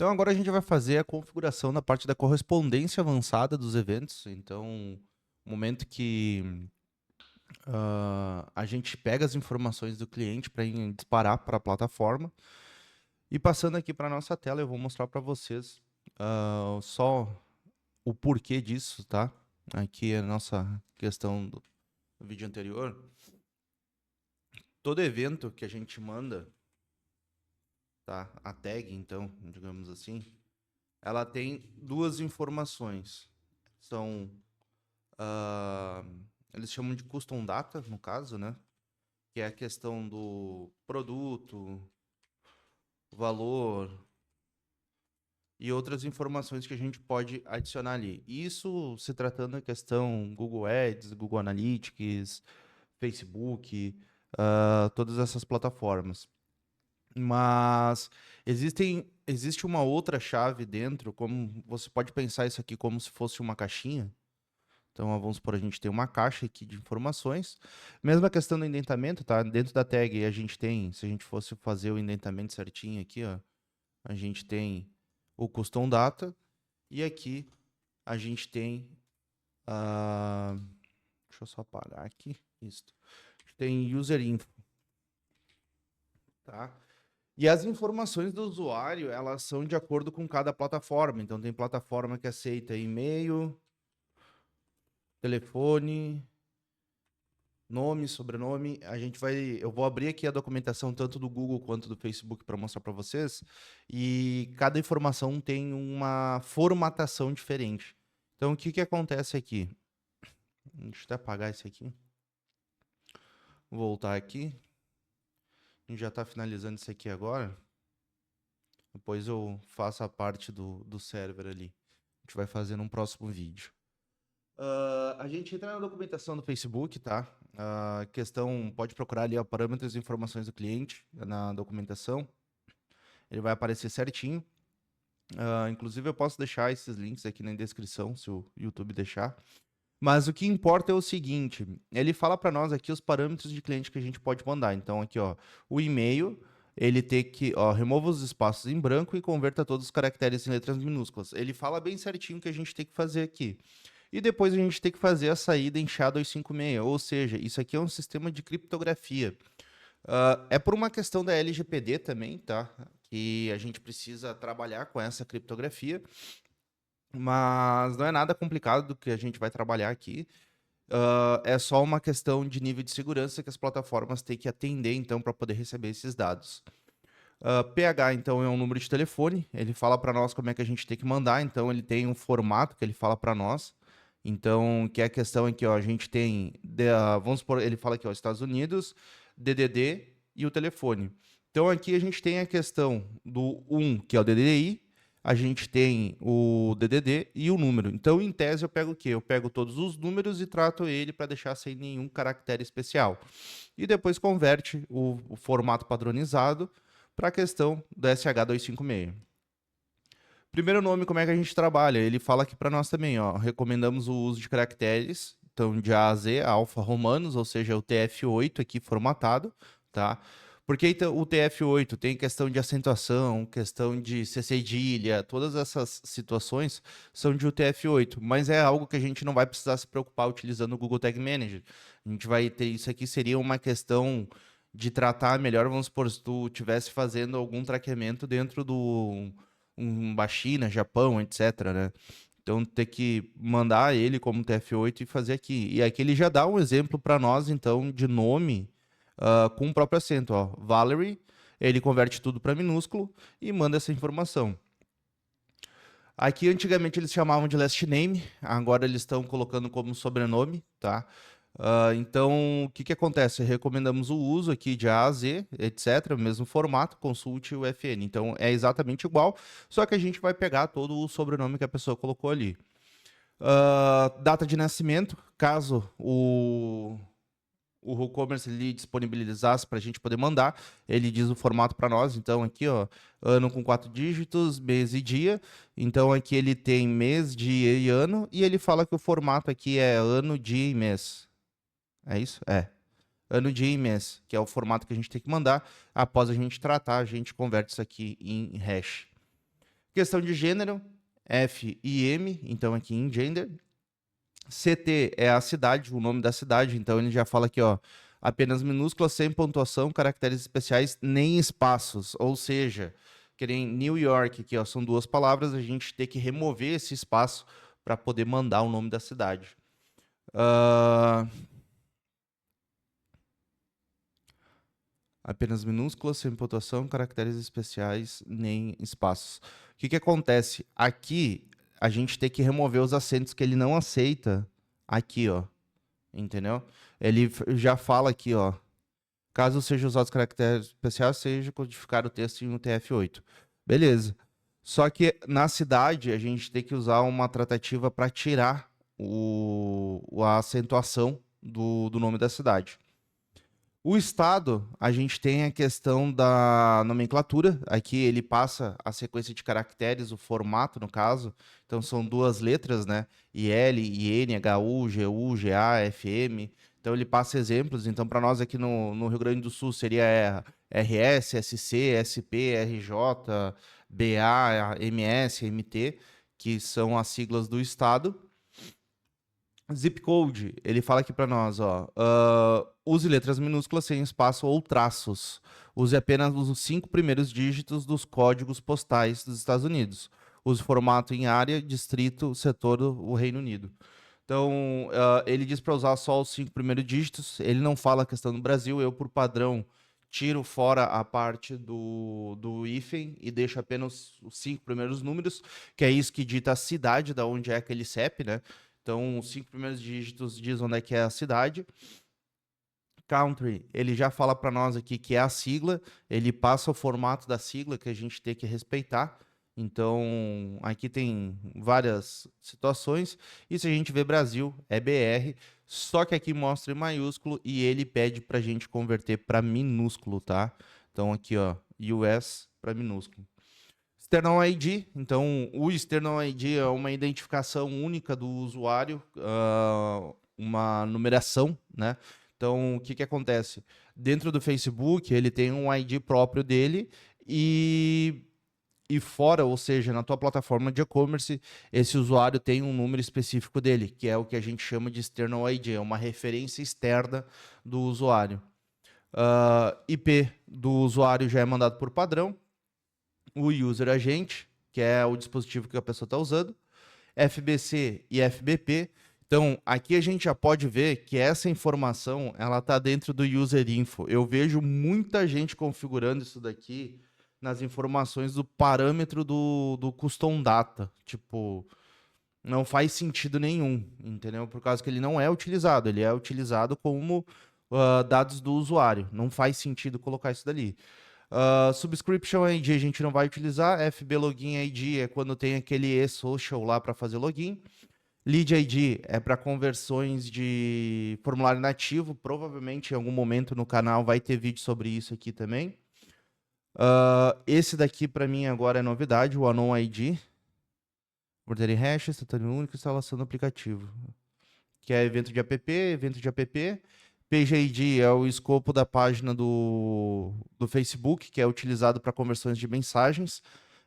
Então agora a gente vai fazer a configuração da parte da correspondência avançada dos eventos. Então, o momento que a gente pega as informações do cliente para disparar para a plataforma. E passando aqui para a nossa tela, eu vou mostrar para vocês só o porquê disso, tá? Aqui é a nossa questão do vídeo anterior. Todo evento que a gente manda, tá? A tag, então, digamos assim, ela tem duas informações. São, ah, eles chamam de custom data, no caso, né? Que é a questão do produto, valor e outras informações que a gente pode adicionar ali. Isso se tratando da questão Google Ads, Google Analytics, Facebook, todas essas plataformas. Mas existe uma outra chave dentro, como você pode pensar isso aqui como se fosse uma caixinha. Então, vamos supor, a gente tem uma caixa aqui de informações. Mesma questão do indentamento, tá? Dentro da tag a gente tem, se a gente fosse fazer o indentamento certinho aqui, ó, a gente tem o custom data e aqui a gente tem a... Deixa eu só apagar aqui. Isso. Tem user info, tá? E as informações do usuário, elas são de acordo com cada plataforma. Então, tem plataforma que aceita e-mail, telefone, nome, sobrenome. Eu vou abrir aqui a documentação tanto do Google quanto do Facebook para mostrar para vocês. E cada informação tem uma formatação diferente. Então, o que que acontece aqui? Deixa eu até apagar esse aqui. Vou voltar aqui. A gente já está finalizando isso aqui agora. Depois eu faço a parte do server ali. A gente vai fazer num próximo vídeo. A gente entra na documentação do Facebook, tá? A questão, pode procurar ali, ó, parâmetros e informações do cliente na documentação. Ele vai aparecer certinho. Inclusive, eu posso deixar esses links aqui na descrição, se o YouTube deixar. Mas o que importa é o seguinte, ele fala para nós aqui os parâmetros de cliente que a gente pode mandar. Então, aqui, ó, o e-mail, ele tem que, ó, remova os espaços em branco e converta todos os caracteres em letras minúsculas. Ele fala bem certinho o que a gente tem que fazer aqui. E depois a gente tem que fazer a saída em SHA-256, ou seja, isso aqui é um sistema de criptografia. É por uma questão da LGPD também, tá? Que a gente precisa trabalhar com essa criptografia, mas não é nada complicado do que a gente vai trabalhar aqui. É só uma questão de nível de segurança que as plataformas têm que atender, então, para poder receber esses dados. PH, então, é um número de telefone. Ele fala para nós como é que a gente tem que mandar. Então, ele tem um formato que ele fala para nós. Então, que é a questão aqui, ó, a gente tem, vamos supor, ele fala aqui, ó, Estados Unidos, DDD e o telefone. Então, aqui a gente tem a questão do 1, que é o DDI, a gente tem o DDD e o número. Então, em tese, eu pego o quê? Eu pego todos os números e trato ele para deixar sem nenhum caractere especial. E depois converte o formato padronizado para a questão do SH256. Primeiro nome, como é que a gente trabalha? Ele fala aqui para nós também, ó, recomendamos o uso de caracteres, então de A a Z, alfa romanos, ou seja, o TF8 aqui formatado, tá? Porque então, o TF8 tem questão de acentuação, questão de C cedilha, todas essas situações são de UTF-8, mas é algo que a gente não vai precisar se preocupar utilizando o Google Tag Manager. A gente vai ter, isso aqui seria uma questão de tratar melhor, vamos supor, se tu estivesse fazendo algum traqueamento dentro do uma China, Japão, etc, né? Então ter que mandar ele como TF8 e fazer aqui. E aqui ele já dá um exemplo para nós, então, de nome com o próprio acento, ó. Valerie, ele converte tudo para minúsculo e manda essa informação. Aqui antigamente eles chamavam de last name, agora eles estão colocando como sobrenome, tá? Então, o que que acontece? Recomendamos o uso aqui de A a Z, etc., mesmo formato, consulte o FN. Então, é exatamente igual, só que a gente vai pegar todo o sobrenome que a pessoa colocou ali. Data de nascimento, caso o WooCommerce ele disponibilizasse para a gente poder mandar, ele diz o formato para nós. Então, aqui, ó, ano com 4 dígitos, mês e dia. Então, aqui ele tem mês, dia e ano, e ele fala que o formato aqui é ano, dia e mês. É isso? É. Ano, dia e mês, que é o formato que a gente tem que mandar. Após a gente tratar, a gente converte isso aqui em hash. Questão de gênero, F e M, então aqui em gender. CT é a cidade, o nome da cidade, então ele já fala aqui, ó, apenas minúsculas, sem pontuação, caracteres especiais, nem espaços, ou seja, que nem New York aqui, ó, são duas palavras, a gente tem que remover esse espaço para poder mandar o nome da cidade. Apenas minúsculas, sem pontuação, caracteres especiais, nem espaços. O que que acontece? Aqui, a gente tem que remover os acentos que ele não aceita aqui, ó. Entendeu? Ele já fala aqui, ó. Caso sejam usados caracteres especiais, seja codificar o texto em um TF-8. Beleza. Só que na cidade, a gente tem que usar uma tratativa para tirar a acentuação do nome da cidade. O estado, a gente tem a questão da nomenclatura. Aqui ele passa a sequência de caracteres, o formato, no caso. Então são duas letras, né? IL, IN, HU, GU, GA, FM. Então ele passa exemplos. Então, para nós aqui no Rio Grande do Sul seria RS, SC, SP, RJ, BA, MS, MT, que são as siglas do estado. Zip code, ele fala aqui para nós, ó, use letras minúsculas sem espaço ou traços. Use apenas os 5 primeiros dígitos dos códigos postais dos Estados Unidos. Use formato em área, distrito, setor do Reino Unido. Então, ele diz para usar só os 5 primeiros dígitos. Ele não fala a questão do Brasil. Eu, por padrão, tiro fora a parte do hífen e deixo apenas os 5 primeiros números, que é isso que dita a cidade, da onde é aquele CEP, né? Então, os 5 primeiros dígitos diz onde é que é a cidade. Country, ele já fala para nós aqui que é a sigla, ele passa o formato da sigla que a gente tem que respeitar. Então, aqui tem várias situações. E se a gente vê Brasil, é BR, só que aqui mostra em maiúsculo e ele pede para a gente converter para minúsculo, tá? Então, aqui, ó, US para minúsculo. External ID, então o External ID é uma identificação única do usuário, uma numeração, né? Então, o que que acontece? Dentro do Facebook, ele tem um ID próprio dele e fora, ou seja, na tua plataforma de e-commerce, esse usuário tem um número específico dele, que é o que a gente chama de External ID, é uma referência externa do usuário. IP do usuário já é mandado por padrão, o user agent, que é o dispositivo que a pessoa está usando, FBC e FBP. Então, aqui a gente já pode ver que essa informação ela está dentro do user info. Eu vejo muita gente configurando isso daqui nas informações do parâmetro do custom data. Tipo, não faz sentido nenhum, entendeu? Por causa que ele não é utilizado, ele é utilizado como dados do usuário. Não faz sentido colocar isso dali. Subscription ID a gente não vai utilizar. FB Login ID é quando tem aquele e-social lá para fazer login. Lead ID é para conversões de formulário nativo. Provavelmente em algum momento no canal vai ter vídeo sobre isso aqui também. Esse daqui para mim agora é novidade, o Anon ID. Border hash, instantâneo único, instalação do aplicativo. Que é evento de app. PGID é o escopo da página do Facebook, que é utilizado para conversões de mensagens.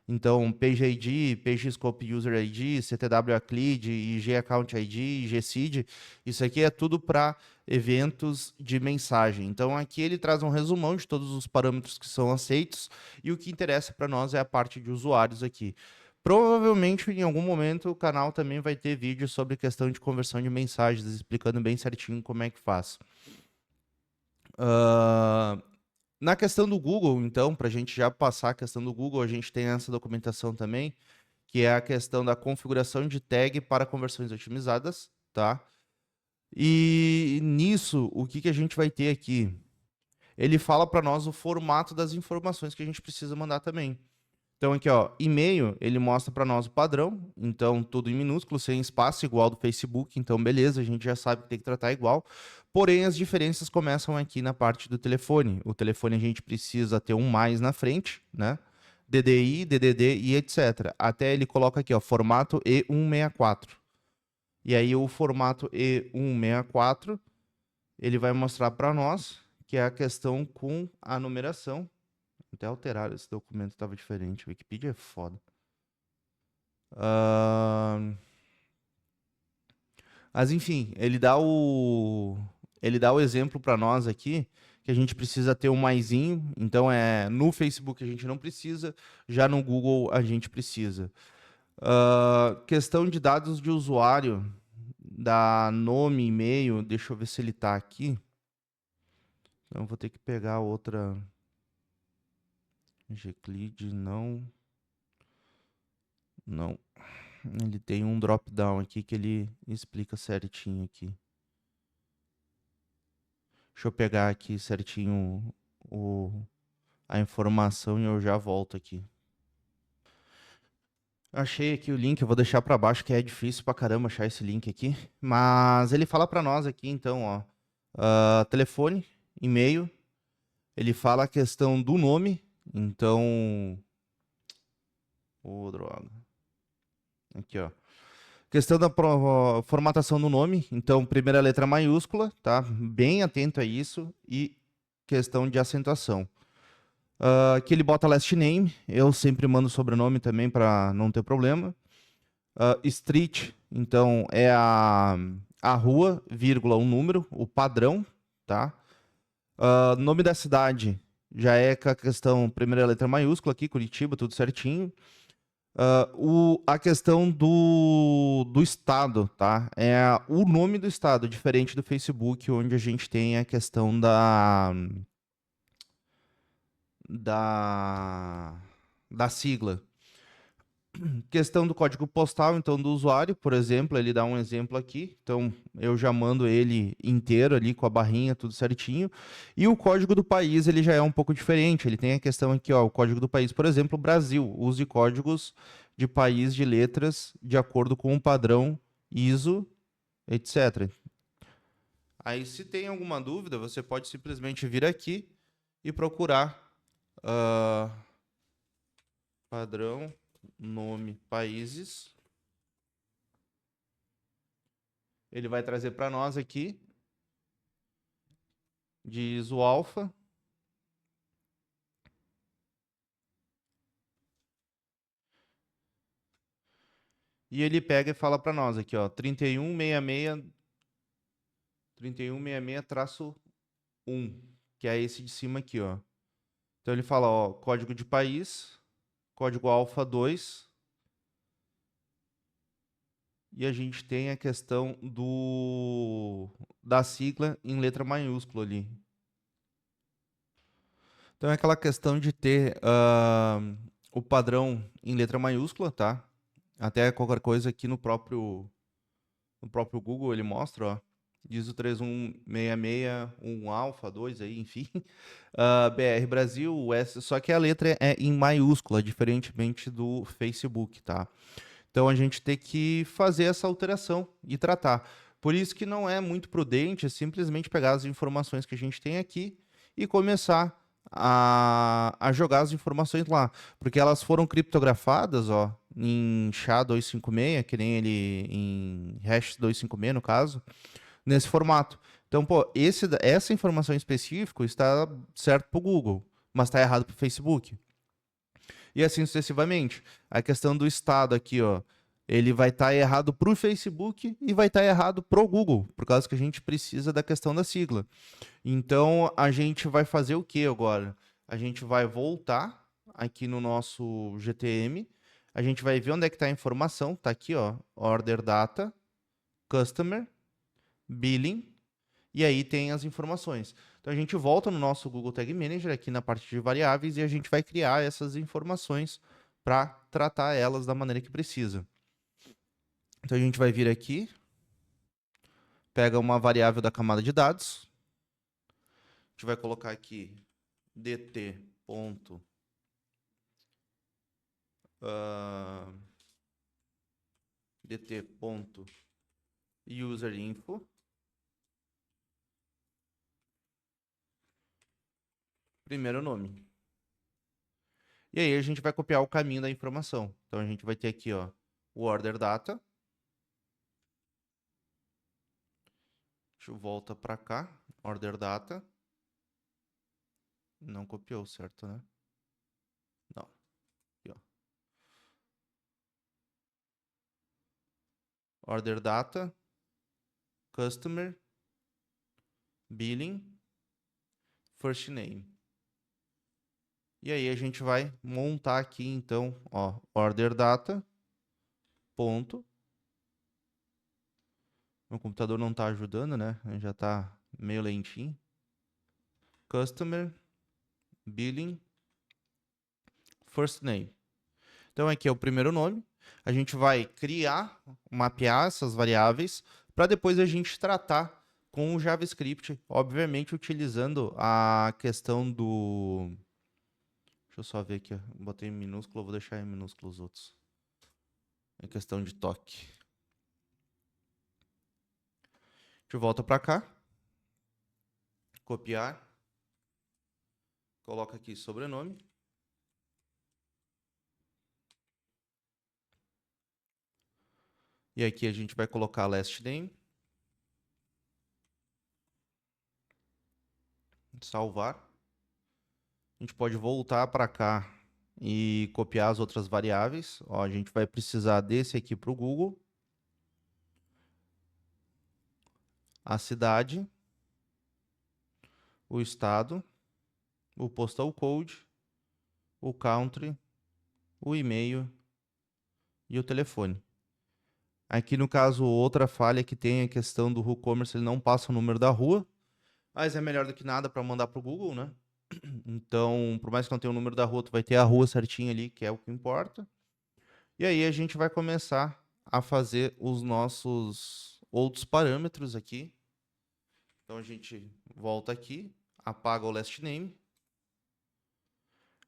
Então, PGID, PGScope User ID, CTW Acclead, IG Account ID, IG Seed, isso aqui é tudo para eventos de mensagem. Então, aqui ele traz um resumão de todos os parâmetros que são aceitos e o que interessa para nós é a parte de usuários aqui. Provavelmente, em algum momento, o canal também vai ter vídeo sobre questão de conversão de mensagens, explicando bem certinho como é que faz. Na questão do Google, então, para a gente já passar a questão do Google, a gente tem essa documentação também, que é a questão da configuração de tag para conversões otimizadas, tá? E nisso, o que que a gente vai ter aqui? Ele fala para nós o formato das informações que a gente precisa mandar também. Então aqui, ó, e-mail, ele mostra para nós o padrão, então tudo em minúsculo, sem espaço, igual do Facebook, então beleza, a gente já sabe que tem que tratar igual. Porém, as diferenças começam aqui na parte do telefone. O telefone a gente precisa ter um mais na frente, né? DDI, DDD e etc. Até ele coloca aqui, ó, formato E164. E aí o formato E164, ele vai mostrar para nós que é a questão com a numeração. Até alteraram esse documento, estava diferente. O Wikipedia é foda. Ahn, Mas enfim, ele dá o exemplo para nós aqui que a gente precisa ter um maisinho. Então no Facebook a gente não precisa, já no Google a gente precisa. Questão de dados de usuário, da nome, e-mail, deixa eu ver se ele tá aqui. Então eu vou ter que pegar outra. Gclid, não. Não. Ele tem um drop-down aqui que ele explica certinho aqui. Deixa eu pegar aqui certinho a informação e eu já volto aqui. Achei aqui o link, eu vou deixar para baixo, que é difícil pra caramba achar esse link aqui. Mas ele fala para nós aqui, então, ó. Telefone, e-mail. Ele fala a questão do nome. Então. Ô, droga. Aqui, ó. Questão da formatação do nome. Então, primeira letra maiúscula, tá? Bem atento a isso. E questão de acentuação. Aqui ele bota last name. Eu sempre mando sobrenome também para não ter problema. Street, então, é a rua, vírgula, um número, o padrão, tá? Nome da cidade já é com a questão primeira letra maiúscula aqui, Curitiba, tudo certinho. A questão do estado, tá? É o nome do estado, diferente do Facebook, onde a gente tem a questão da sigla. Questão do código postal, então, do usuário, por exemplo, ele dá um exemplo aqui. Então, eu já mando ele inteiro ali com a barrinha, tudo certinho. E o código do país, ele já é um pouco diferente. Ele tem a questão aqui, ó, o código do país, por exemplo, Brasil. Use códigos de país de letras de acordo com o padrão ISO, etc. Aí, se tem alguma dúvida, você pode simplesmente vir aqui e procurar padrão, nome, países. Ele vai trazer para nós aqui, diz o alfa. E ele pega e fala para nós aqui, ó, 3166-1, que é esse de cima aqui, ó. Então ele fala, ó, código de país, código alfa 2, e a gente tem a questão da sigla em letra maiúscula ali. Então é aquela questão de ter o padrão em letra maiúscula, tá? Até qualquer coisa aqui no próprio Google ele mostra, ó. Diz o 3166, 1 alfa, 2 aí, enfim. BR Brasil, o S, só que a letra é em maiúscula, diferentemente do Facebook, tá? Então a gente tem que fazer essa alteração e tratar. Por isso que não é muito prudente simplesmente pegar as informações que a gente tem aqui e começar a jogar as informações lá. Porque elas foram criptografadas, ó, em SHA-256, que nem ele em hash 256 no caso, nesse formato. Então, pô, essa informação específica está certo para o Google, mas está errado para o Facebook. E assim sucessivamente. A questão do estado aqui, ó, ele vai estar errado para o Facebook e vai estar errado para o Google, por causa que a gente precisa da questão da sigla. Então, a gente vai fazer o que agora? A gente vai voltar aqui no nosso GTM, a gente vai ver onde é que está a informação, está aqui, ó, Order Data, Customer, Billing, e aí tem as informações. Então a gente volta no nosso Google Tag Manager aqui na parte de variáveis e a gente vai criar essas informações para tratar elas da maneira que precisa. Então a gente vai vir aqui, pega uma variável da camada de dados, a gente vai colocar aqui dt. dt.userinfo, primeiro nome. E aí a gente vai copiar o caminho da informação. Então a gente vai ter aqui, ó, o order data. Deixa eu voltar para cá, order data. Não copiou, certo, né? Não. Aqui, ó. order data, customer, billing, first name. E aí a gente vai montar aqui, então, ó, order data, ponto. Meu computador não está ajudando, né? Já está meio lentinho. Customer, billing, first name. Então aqui é o primeiro nome. A gente vai criar, mapear essas variáveis para depois a gente tratar com o JavaScript, obviamente utilizando a questão do... Deixa eu só ver aqui, ó. Botei em minúsculo, vou deixar em minúsculo os outros. É questão de toque. De volta para cá. Copiar. Coloca aqui sobrenome. E aqui a gente vai colocar last name. Salvar. A gente pode voltar para cá e copiar as outras variáveis. Ó, a gente vai precisar desse aqui para o Google. A cidade. O estado. O postal code. O country. O e-mail. E o telefone. Aqui no caso, outra falha que tem é a questão do WooCommerce, ele não passa o número da rua. Mas é melhor do que nada para mandar para o Google, né? Então, por mais que não tenha o número da rua, tu vai ter a rua certinha ali, que é o que importa. E aí a gente vai começar a fazer os nossos outros parâmetros aqui. Então a gente volta aqui, apaga o last name.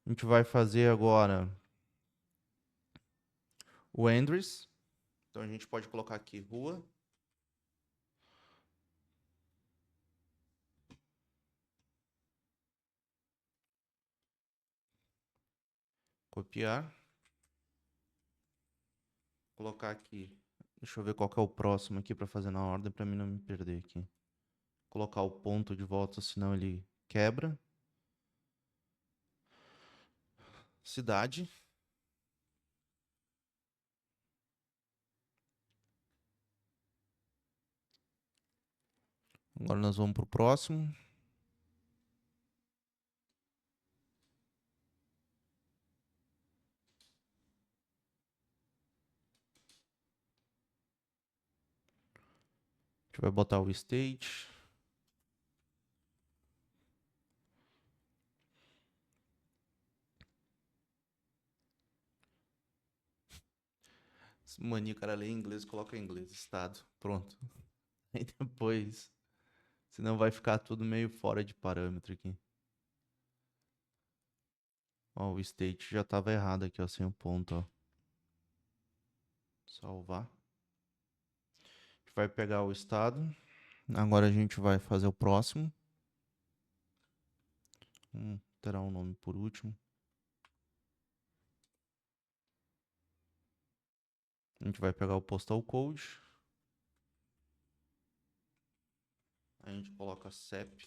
A gente vai fazer agora o address. Então a gente pode colocar aqui rua. Copiar. Colocar aqui. Deixa eu ver qual que é o próximo aqui para fazer na ordem, para mim não me perder aqui. Colocar o ponto de volta, senão ele quebra. Cidade. Agora nós vamos para o próximo. A gente vai botar o state. Mania, cara, lê em inglês, coloca em inglês. Estado. Pronto. Aí depois... Senão vai ficar tudo meio fora de parâmetro aqui. Ó, o state já estava errado aqui, ó, sem o ponto, ó. Salvar. A gente vai pegar o estado. Agora a gente vai fazer o próximo. Terá um nome por último. A gente vai pegar o postal code. A gente coloca CEP.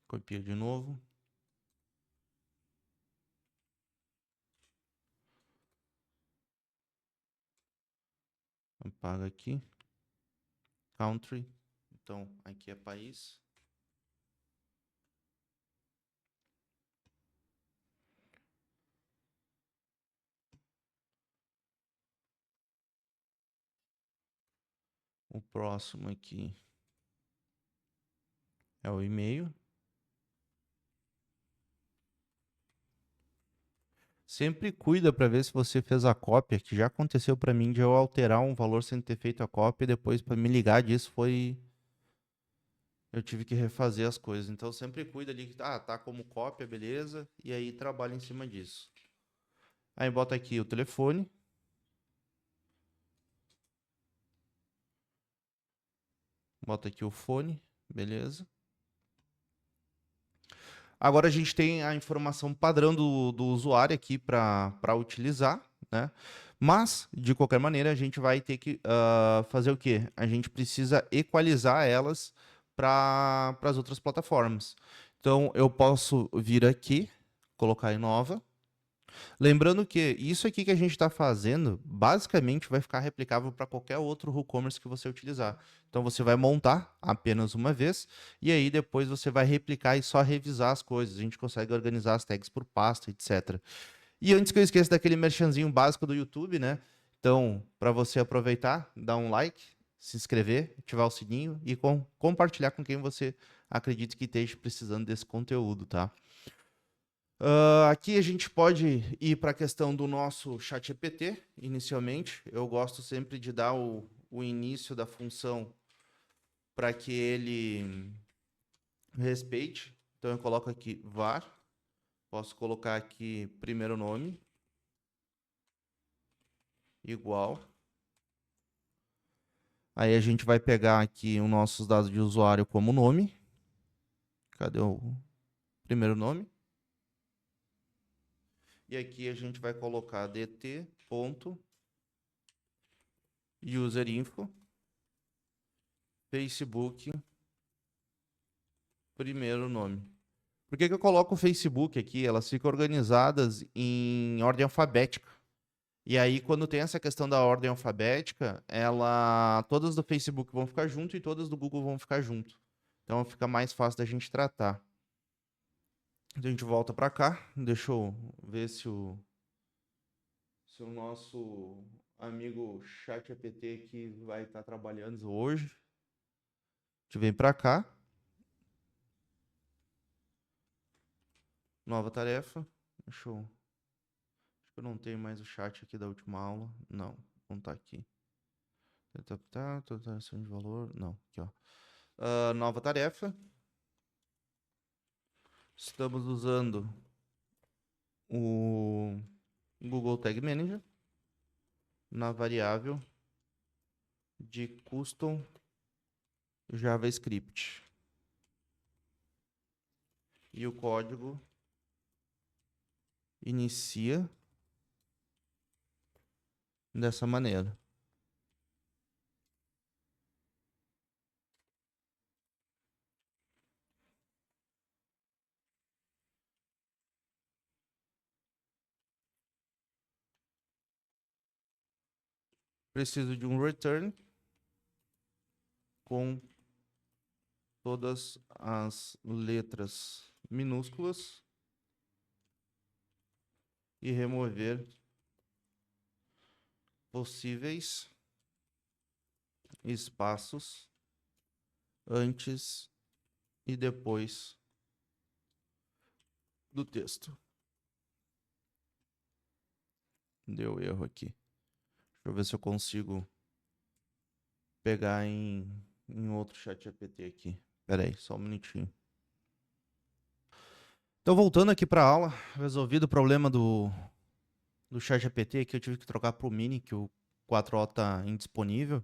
Copia de novo. Apaga aqui. Country. Então, aqui é país. O próximo aqui é o e-mail. Sempre cuida para ver se você fez a cópia, que já aconteceu para mim de eu alterar um valor sem ter feito a cópia e depois para me ligar disso eu tive que refazer as coisas. Então sempre cuida ali, tá como cópia, beleza? E aí trabalha em cima disso. Aí bota aqui o telefone. Bota aqui o fone, beleza? Agora a gente tem a informação padrão do usuário aqui para utilizar, né? Mas, de qualquer maneira, a gente vai ter que fazer o quê? A gente precisa equalizar elas para as outras plataformas. Então, eu posso vir aqui, colocar em nova, Lembrando que isso aqui que a gente está fazendo, basicamente vai ficar replicável para qualquer outro WooCommerce que você utilizar. Então você vai montar apenas uma vez e aí depois você vai replicar e só revisar as coisas. A gente consegue organizar as tags por pasta, etc. E antes que eu esqueça daquele merchanzinho básico do YouTube, né? Então, para você aproveitar, dá um like, se inscrever, ativar o sininho e compartilhar com quem você acredita que esteja precisando desse conteúdo, tá? Aqui a gente pode ir para a questão do nosso chat GPT, inicialmente. Eu gosto sempre de dar o início da função para que ele respeite. Então eu coloco aqui var, posso colocar aqui primeiro nome, igual. Aí a gente vai pegar aqui os nossos dados de usuário como nome. Cadê o primeiro nome? E aqui a gente vai colocar dt.userinfo, Facebook, primeiro nome. Por que que eu coloco o Facebook aqui? Elas ficam organizadas em ordem alfabética. E aí, quando tem essa questão da ordem alfabética, todas do Facebook vão ficar junto e todas do Google vão ficar junto. Então fica mais fácil da gente tratar. Então a gente volta para cá. Deixa eu ver se o nosso amigo ChatGPT aqui vai estar trabalhando hoje. A gente vem para cá. Nova tarefa. Deixa eu... Acho que eu não tenho mais o chat aqui da última aula. Não, não tá aqui. Totação de valor. Não, aqui, ó. Nova tarefa. Estamos usando o Google Tag Manager na variável de custom JavaScript. E o código inicia dessa maneira. Preciso de um return com todas as letras minúsculas e remover possíveis espaços antes e depois do texto. Deu erro aqui. Deixa eu ver se eu consigo pegar em outro chat GPT aqui. Espera aí, só um minutinho. Então, voltando aqui para a aula, resolvido o problema do chat GPT que eu tive que trocar para o Mini, que o 4O está indisponível.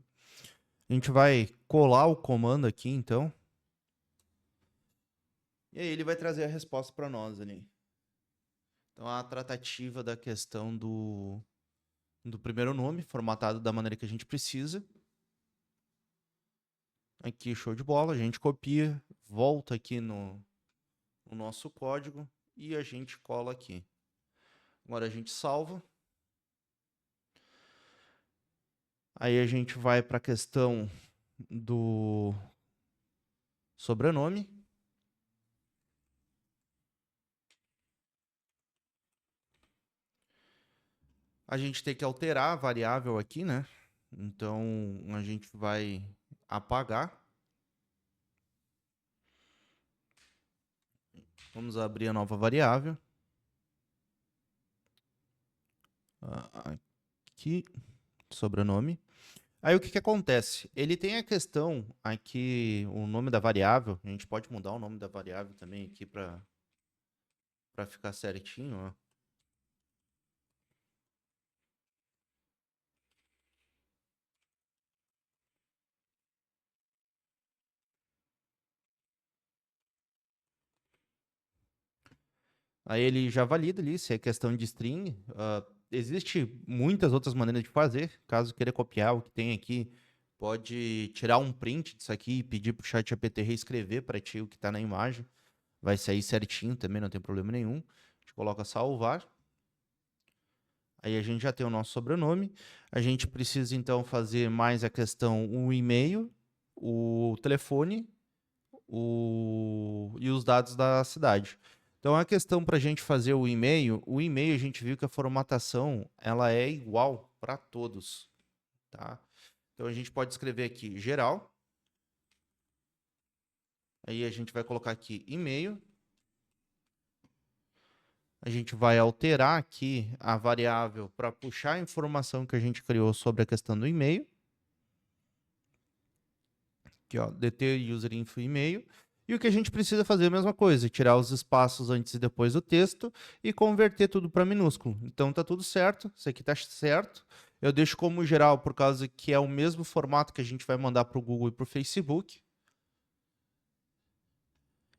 A gente vai colar o comando aqui, então. E aí ele vai trazer a resposta para nós ali. Então, a tratativa da questão do primeiro nome, formatado da maneira que a gente precisa. Aqui, show de bola. A gente copia, volta aqui no nosso código e a gente cola aqui. Agora a gente salva. Aí a gente vai para a questão do sobrenome. A gente tem que alterar a variável aqui, né? Então a gente vai apagar. Vamos abrir a nova variável. Aqui, sobrenome. Aí o que que acontece? Ele tem a questão aqui, o nome da variável. A gente pode mudar o nome da variável também aqui para ficar certinho, ó. Aí ele já valida ali se é questão de string. Existe muitas outras maneiras de fazer. Caso queira copiar o que tem aqui, pode tirar um print disso aqui e pedir para o ChatGPT reescrever para ti o que está na imagem. Vai sair certinho também, não tem problema nenhum. A gente coloca salvar. Aí a gente já tem o nosso sobrenome. A gente precisa, então, fazer mais a questão, o e-mail, o telefone e os dados da cidade. Então, a questão para a gente fazer o e-mail a gente viu que a formatação ela é igual para todos, tá? Então, a gente pode escrever aqui geral. Aí a gente vai colocar aqui e-mail. A gente vai alterar aqui a variável para puxar a informação que a gente criou sobre a questão do e-mail. Aqui, ó, dt userinfo e-mail. E o que a gente precisa fazer é a mesma coisa, tirar os espaços antes e depois do texto e converter tudo para minúsculo. Então tá tudo certo, isso aqui tá certo. Eu deixo como geral por causa que é o mesmo formato que a gente vai mandar para o Google e para o Facebook.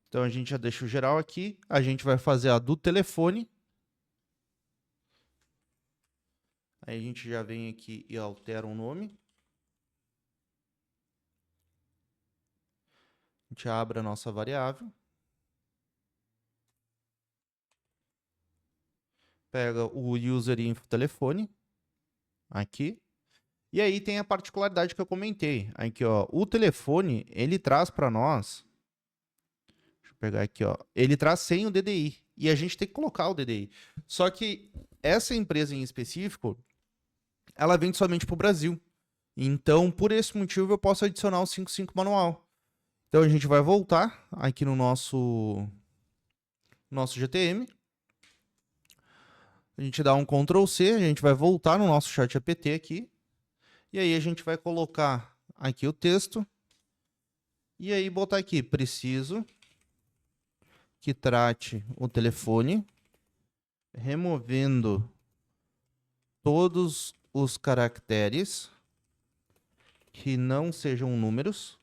Então a gente já deixa o geral aqui. A gente vai fazer a do telefone. Aí a gente já vem aqui e altera o nome. A gente abre a nossa variável. Pega o userinfo telefone. Aqui. E aí tem a particularidade que eu comentei. Aqui, ó, o telefone, ele traz para nós. Deixa eu pegar aqui, ó. Ele traz sem o DDI. E a gente tem que colocar o DDI. Só que essa empresa em específico, ela vende somente para o Brasil. Então, por esse motivo, eu posso adicionar o 55 manual. Então, a gente vai voltar aqui no nosso GTM. A gente dá um Ctrl C, a gente vai voltar no nosso chat APT aqui. E aí a gente vai colocar aqui o texto. E aí botar aqui, preciso que trate o telefone, removendo todos os caracteres que não sejam números.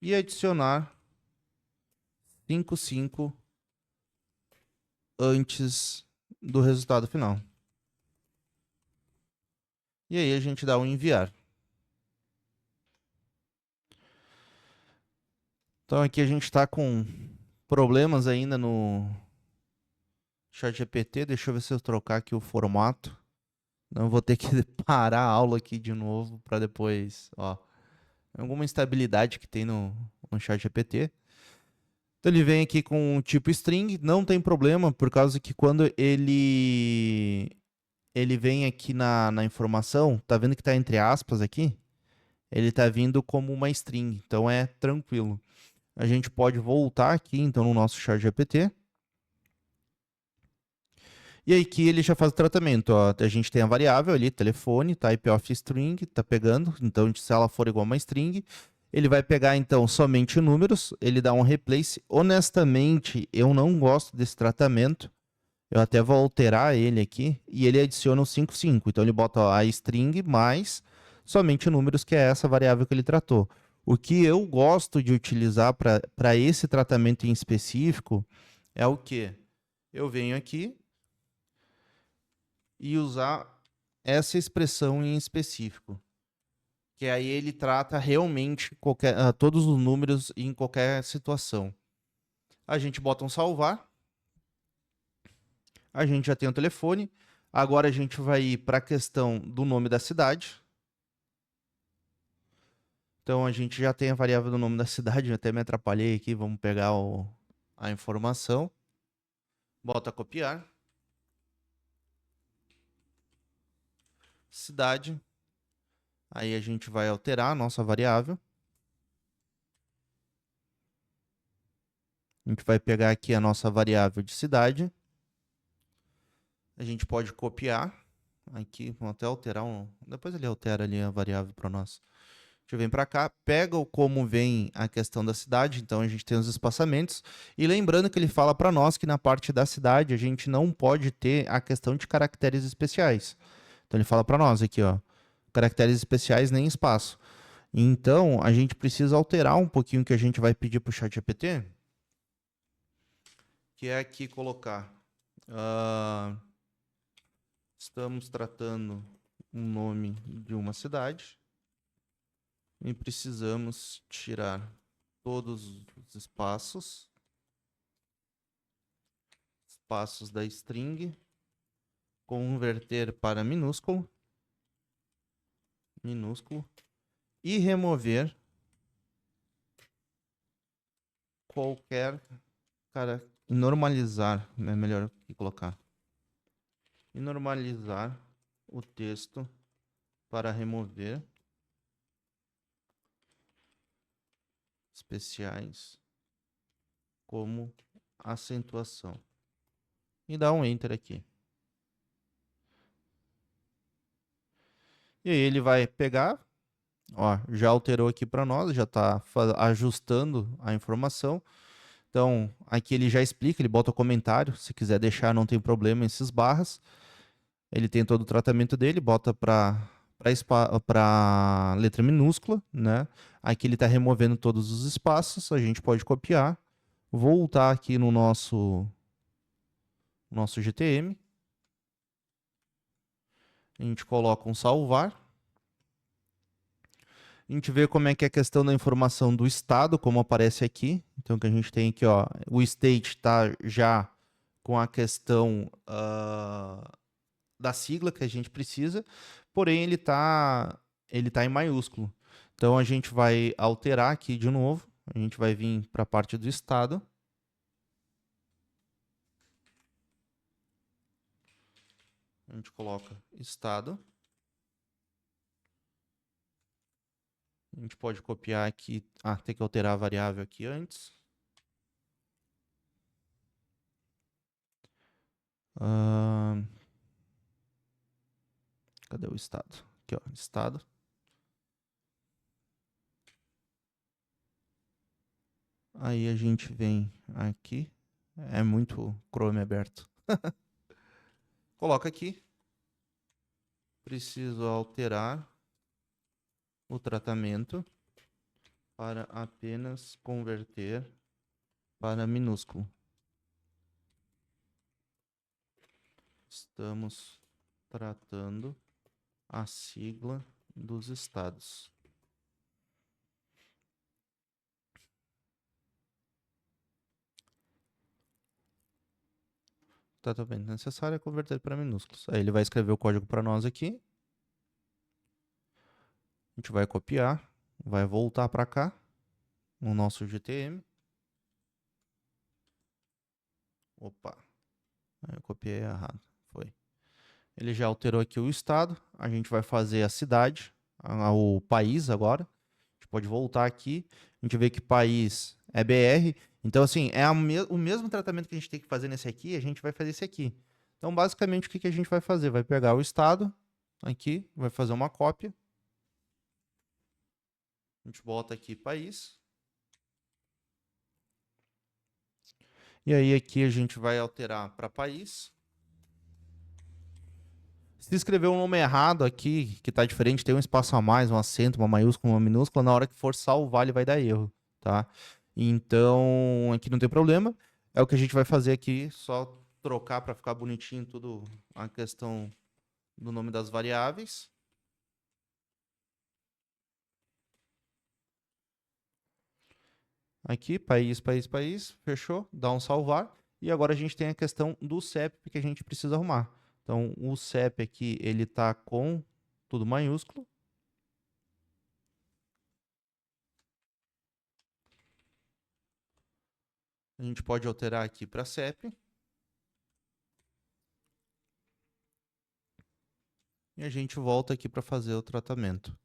E adicionar 55 antes do resultado final. E aí a gente dá um enviar. Então aqui a gente está com problemas ainda no ChatGPT. Deixa eu ver se eu trocar aqui o formato. Não vou ter que parar a aula aqui de novo para depois, ó. Alguma instabilidade que tem no ChatGPT. Então ele vem aqui com o tipo string, não tem problema, por causa que quando ele vem aqui na informação, tá vendo que tá entre aspas aqui? Ele tá vindo como uma string, então é tranquilo. A gente pode voltar aqui, então, no nosso ChatGPT. E aí aqui ele já faz o tratamento, ó. A gente tem a variável ali, telefone, type of string, tá pegando. Então, se ela for igual a uma string, ele vai pegar, então, somente números, ele dá um replace. Honestamente, eu não gosto desse tratamento. Eu até vou alterar ele aqui e ele adiciona o 55. Então, ele bota ó, a string mais somente números, que é essa variável que ele tratou. O que eu gosto de utilizar para esse tratamento em específico é o quê? Eu venho aqui e usar essa expressão em específico. Que aí ele trata realmente todos os números em qualquer situação. A gente bota um salvar. A gente já tem o telefone. Agora a gente vai ir para a questão do nome da cidade. Então a gente já tem a variável do nome da cidade. Eu até me atrapalhei aqui. Vamos pegar a informação. Bota copiar. Cidade. Aí a gente vai alterar a nossa variável. A gente vai pegar aqui a nossa variável de cidade. A gente pode copiar. Aqui, vamos até alterar depois ele altera ali a variável para nós. A gente vem para cá, pega como vem a questão da cidade, então a gente tem os espaçamentos. E lembrando que ele fala para nós que na parte da cidade a gente não pode ter a questão de caracteres especiais. Então ele fala para nós aqui, ó, caracteres especiais nem espaço. Então a gente precisa alterar um pouquinho o que a gente vai pedir para o ChatGPT, que é aqui colocar. Estamos tratando um nome de uma cidade e precisamos tirar todos os espaços espaços da string, converter para minúsculo, e remover qualquer, normalizar, é melhor que colocar, e normalizar o texto para remover especiais como acentuação. E dá um Enter aqui. E aí ele vai pegar, ó, já alterou aqui para nós, já está ajustando a informação. Então, aqui ele já explica, ele bota o comentário, se quiser deixar não tem problema esses barras. Ele tem todo o tratamento dele, bota para letra minúscula, né? Aqui ele está removendo todos os espaços, a gente pode copiar, voltar aqui no nosso GTM. A gente coloca um salvar. A gente vê como é que é a questão da informação do estado, como aparece aqui. Então, que a gente tem aqui, ó, o state está já com a questão da sigla que a gente precisa, porém ele tá em maiúsculo. Então, a gente vai alterar aqui de novo. A gente vai vir para a parte do estado. A gente coloca estado. A gente pode copiar aqui. Ah, tem que alterar a variável aqui antes. Cadê o estado? Aqui, ó, estado. Aí a gente vem aqui. É muito Chrome aberto. Coloca aqui. Preciso alterar o tratamento para apenas converter para minúsculo. Estamos tratando a sigla dos estados. Tratamento necessário é converter para minúsculos. Aí ele vai escrever o código para nós aqui. A gente vai copiar, vai voltar para cá, no nosso GTM. Opa, eu copiei errado, foi. Ele já alterou aqui o estado, a gente vai fazer a cidade, o país agora. A gente pode voltar aqui, a gente vê que país é BR. Então, assim, é o mesmo tratamento que a gente tem que fazer nesse aqui, a gente vai fazer esse aqui. Então, basicamente, o que a gente vai fazer? Vai pegar o estado aqui, vai fazer uma cópia. A gente bota aqui país. E aí aqui a gente vai alterar para país. Se escrever um nome errado aqui, que está diferente, tem um espaço a mais, um acento, uma maiúscula, uma minúscula, na hora que for salvar ele vai dar erro, tá? Então, aqui não tem problema. É o que a gente vai fazer aqui, só trocar para ficar bonitinho tudo a questão do nome das variáveis. Aqui, país, país, país, fechou, dá um salvar. E agora a gente tem a questão do CEP que a gente precisa arrumar. Então, o CEP aqui, ele está com tudo maiúsculo. A gente pode alterar aqui para CEP. E a gente volta aqui para fazer o tratamento.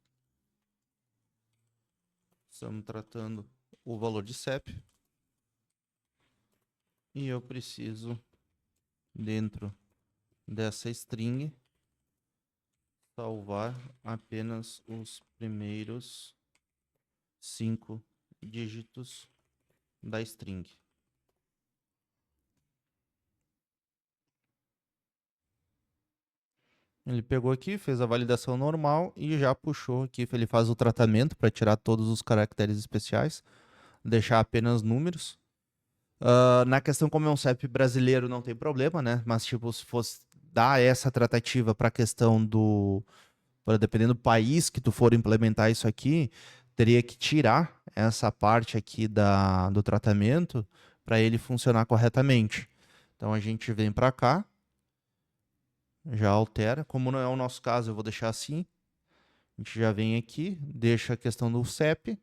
Estamos tratando o valor de CEP. E eu preciso, dentro dessa string, salvar apenas os primeiros 5 dígitos da string. Ele pegou aqui, fez a validação normal e já puxou aqui. Ele faz o tratamento para tirar todos os caracteres especiais, deixar apenas números. Na questão, como é um CEP brasileiro, não tem problema, né? Mas, tipo, se fosse dar essa tratativa para a questão do... dependendo do país que tu for implementar isso aqui, teria que tirar essa parte aqui do tratamento para ele funcionar corretamente. Então a gente vem para cá, já altera. Como não é o nosso caso, eu vou deixar assim. A gente já vem aqui, deixa a questão do CEP.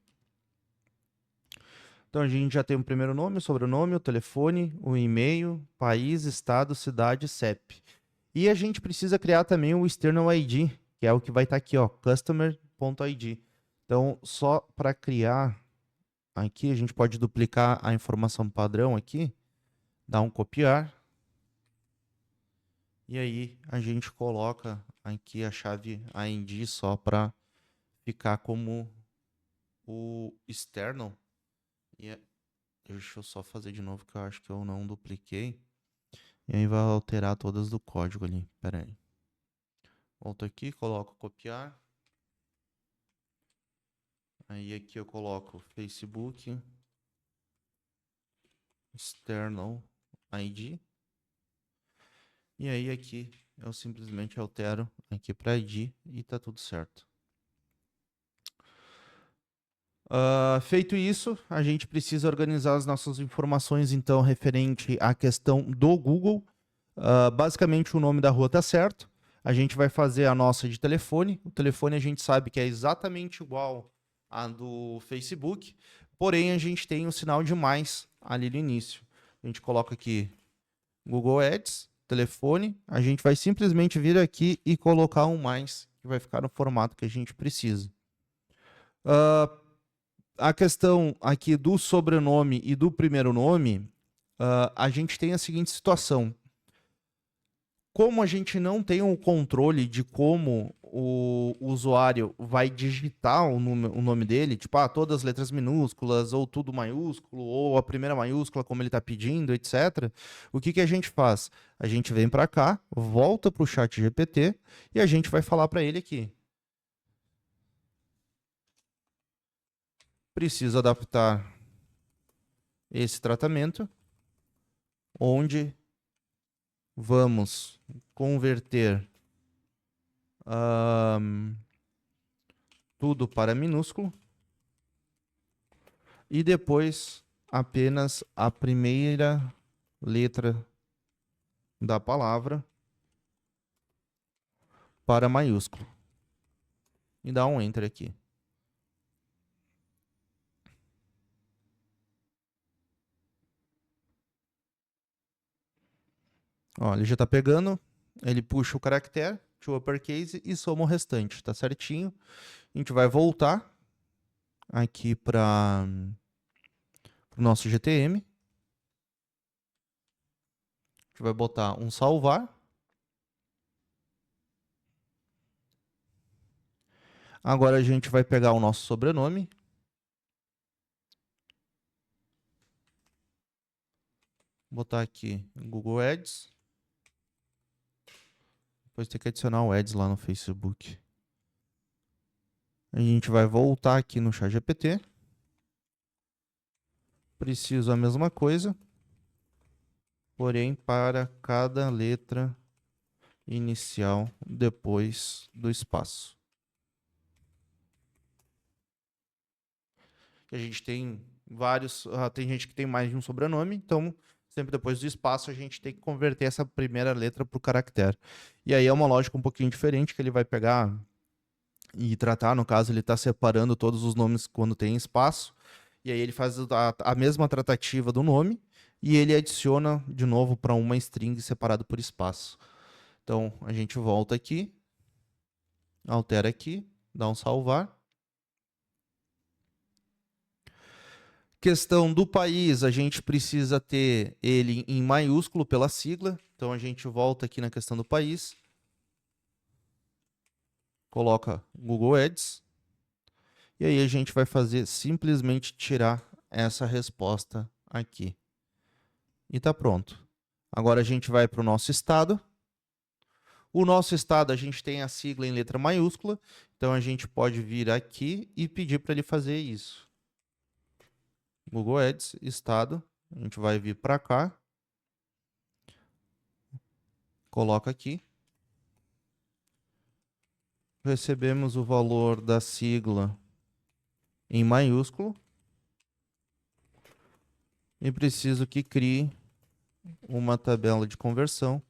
Então a gente já tem o primeiro nome, o sobrenome, o telefone, o e-mail, país, estado, cidade, CEP. E a gente precisa criar também o external ID, que é o que vai estar aqui, ó, customer.id. Então, só para criar aqui, a gente pode duplicar a informação padrão aqui, dar um copiar. E aí a gente coloca aqui a chave IND só para ficar como o external. E deixa eu só fazer de novo que eu acho que eu não dupliquei. E aí vai alterar todas do código ali. Pera aí. Volto aqui, coloco copiar. Aí aqui eu coloco Facebook external ID. E aí aqui eu simplesmente altero aqui para ID e tá tudo certo. Feito isso, a gente precisa organizar as nossas informações, então, referente à questão do Google. Basicamente, o nome da rua está certo. A gente vai fazer a nossa de telefone. O telefone a gente sabe que é exatamente igual a do Facebook, porém, a gente tem um sinal de mais ali no início. A gente coloca aqui Google Ads, telefone. A gente vai simplesmente vir aqui e colocar um mais, que vai ficar no formato que a gente precisa. A questão aqui do sobrenome e do primeiro nome, a gente tem a seguinte situação. Como a gente não tem o controle de como o usuário vai digitar o nome dele, tipo, todas as letras minúsculas, ou tudo maiúsculo, ou a primeira maiúscula, como ele está pedindo, etc., o que a gente faz? A gente vem para cá, volta para o chat GPT e a gente vai falar para ele aqui. Preciso adaptar esse tratamento, onde vamos converter tudo para minúsculo e depois apenas a primeira letra da palavra para maiúsculo. E dá um Enter aqui. Ó, ele já está pegando, ele puxa o caractere, to uppercase e soma o restante, tá certinho. A gente vai voltar aqui para o nosso GTM. A gente vai botar um salvar. Agora a gente vai pegar o nosso sobrenome. Botar aqui Google Ads. Depois tem que adicionar o Ads lá no Facebook. A gente vai voltar aqui no ChatGPT. Preciso a mesma coisa, porém para cada letra inicial depois do espaço. A gente tem vários, tem gente que tem mais de um sobrenome, então sempre depois do espaço a gente tem que converter essa primeira letra para o caractere. E aí é uma lógica um pouquinho diferente, que ele vai pegar e tratar, no caso ele está separando todos os nomes quando tem espaço, e aí ele faz a mesma tratativa do nome, e ele adiciona de novo para uma string separado por espaço. Então a gente volta aqui, altera aqui, dá um salvar. Questão do país, a gente precisa ter ele em maiúsculo pela sigla. Então a gente volta aqui na questão do país. Coloca Google Ads. E aí a gente vai fazer simplesmente tirar essa resposta aqui. E tá pronto. Agora a gente vai para o nosso estado. O nosso estado a gente tem a sigla em letra maiúscula. Então a gente pode vir aqui e pedir para ele fazer isso. Google Ads, estado. A gente vai vir para cá. Coloca aqui. Recebemos o valor da sigla em maiúsculo. E preciso que crie uma tabela de conversão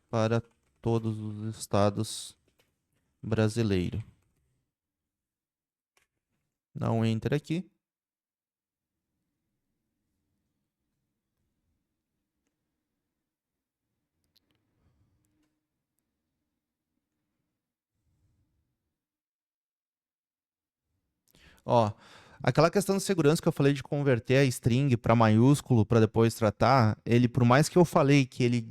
para todos os estados brasileiros. Dá um enter aqui. Ó, aquela questão de segurança que eu falei de converter a string para maiúsculo para depois tratar, ele, por mais que eu falei que ele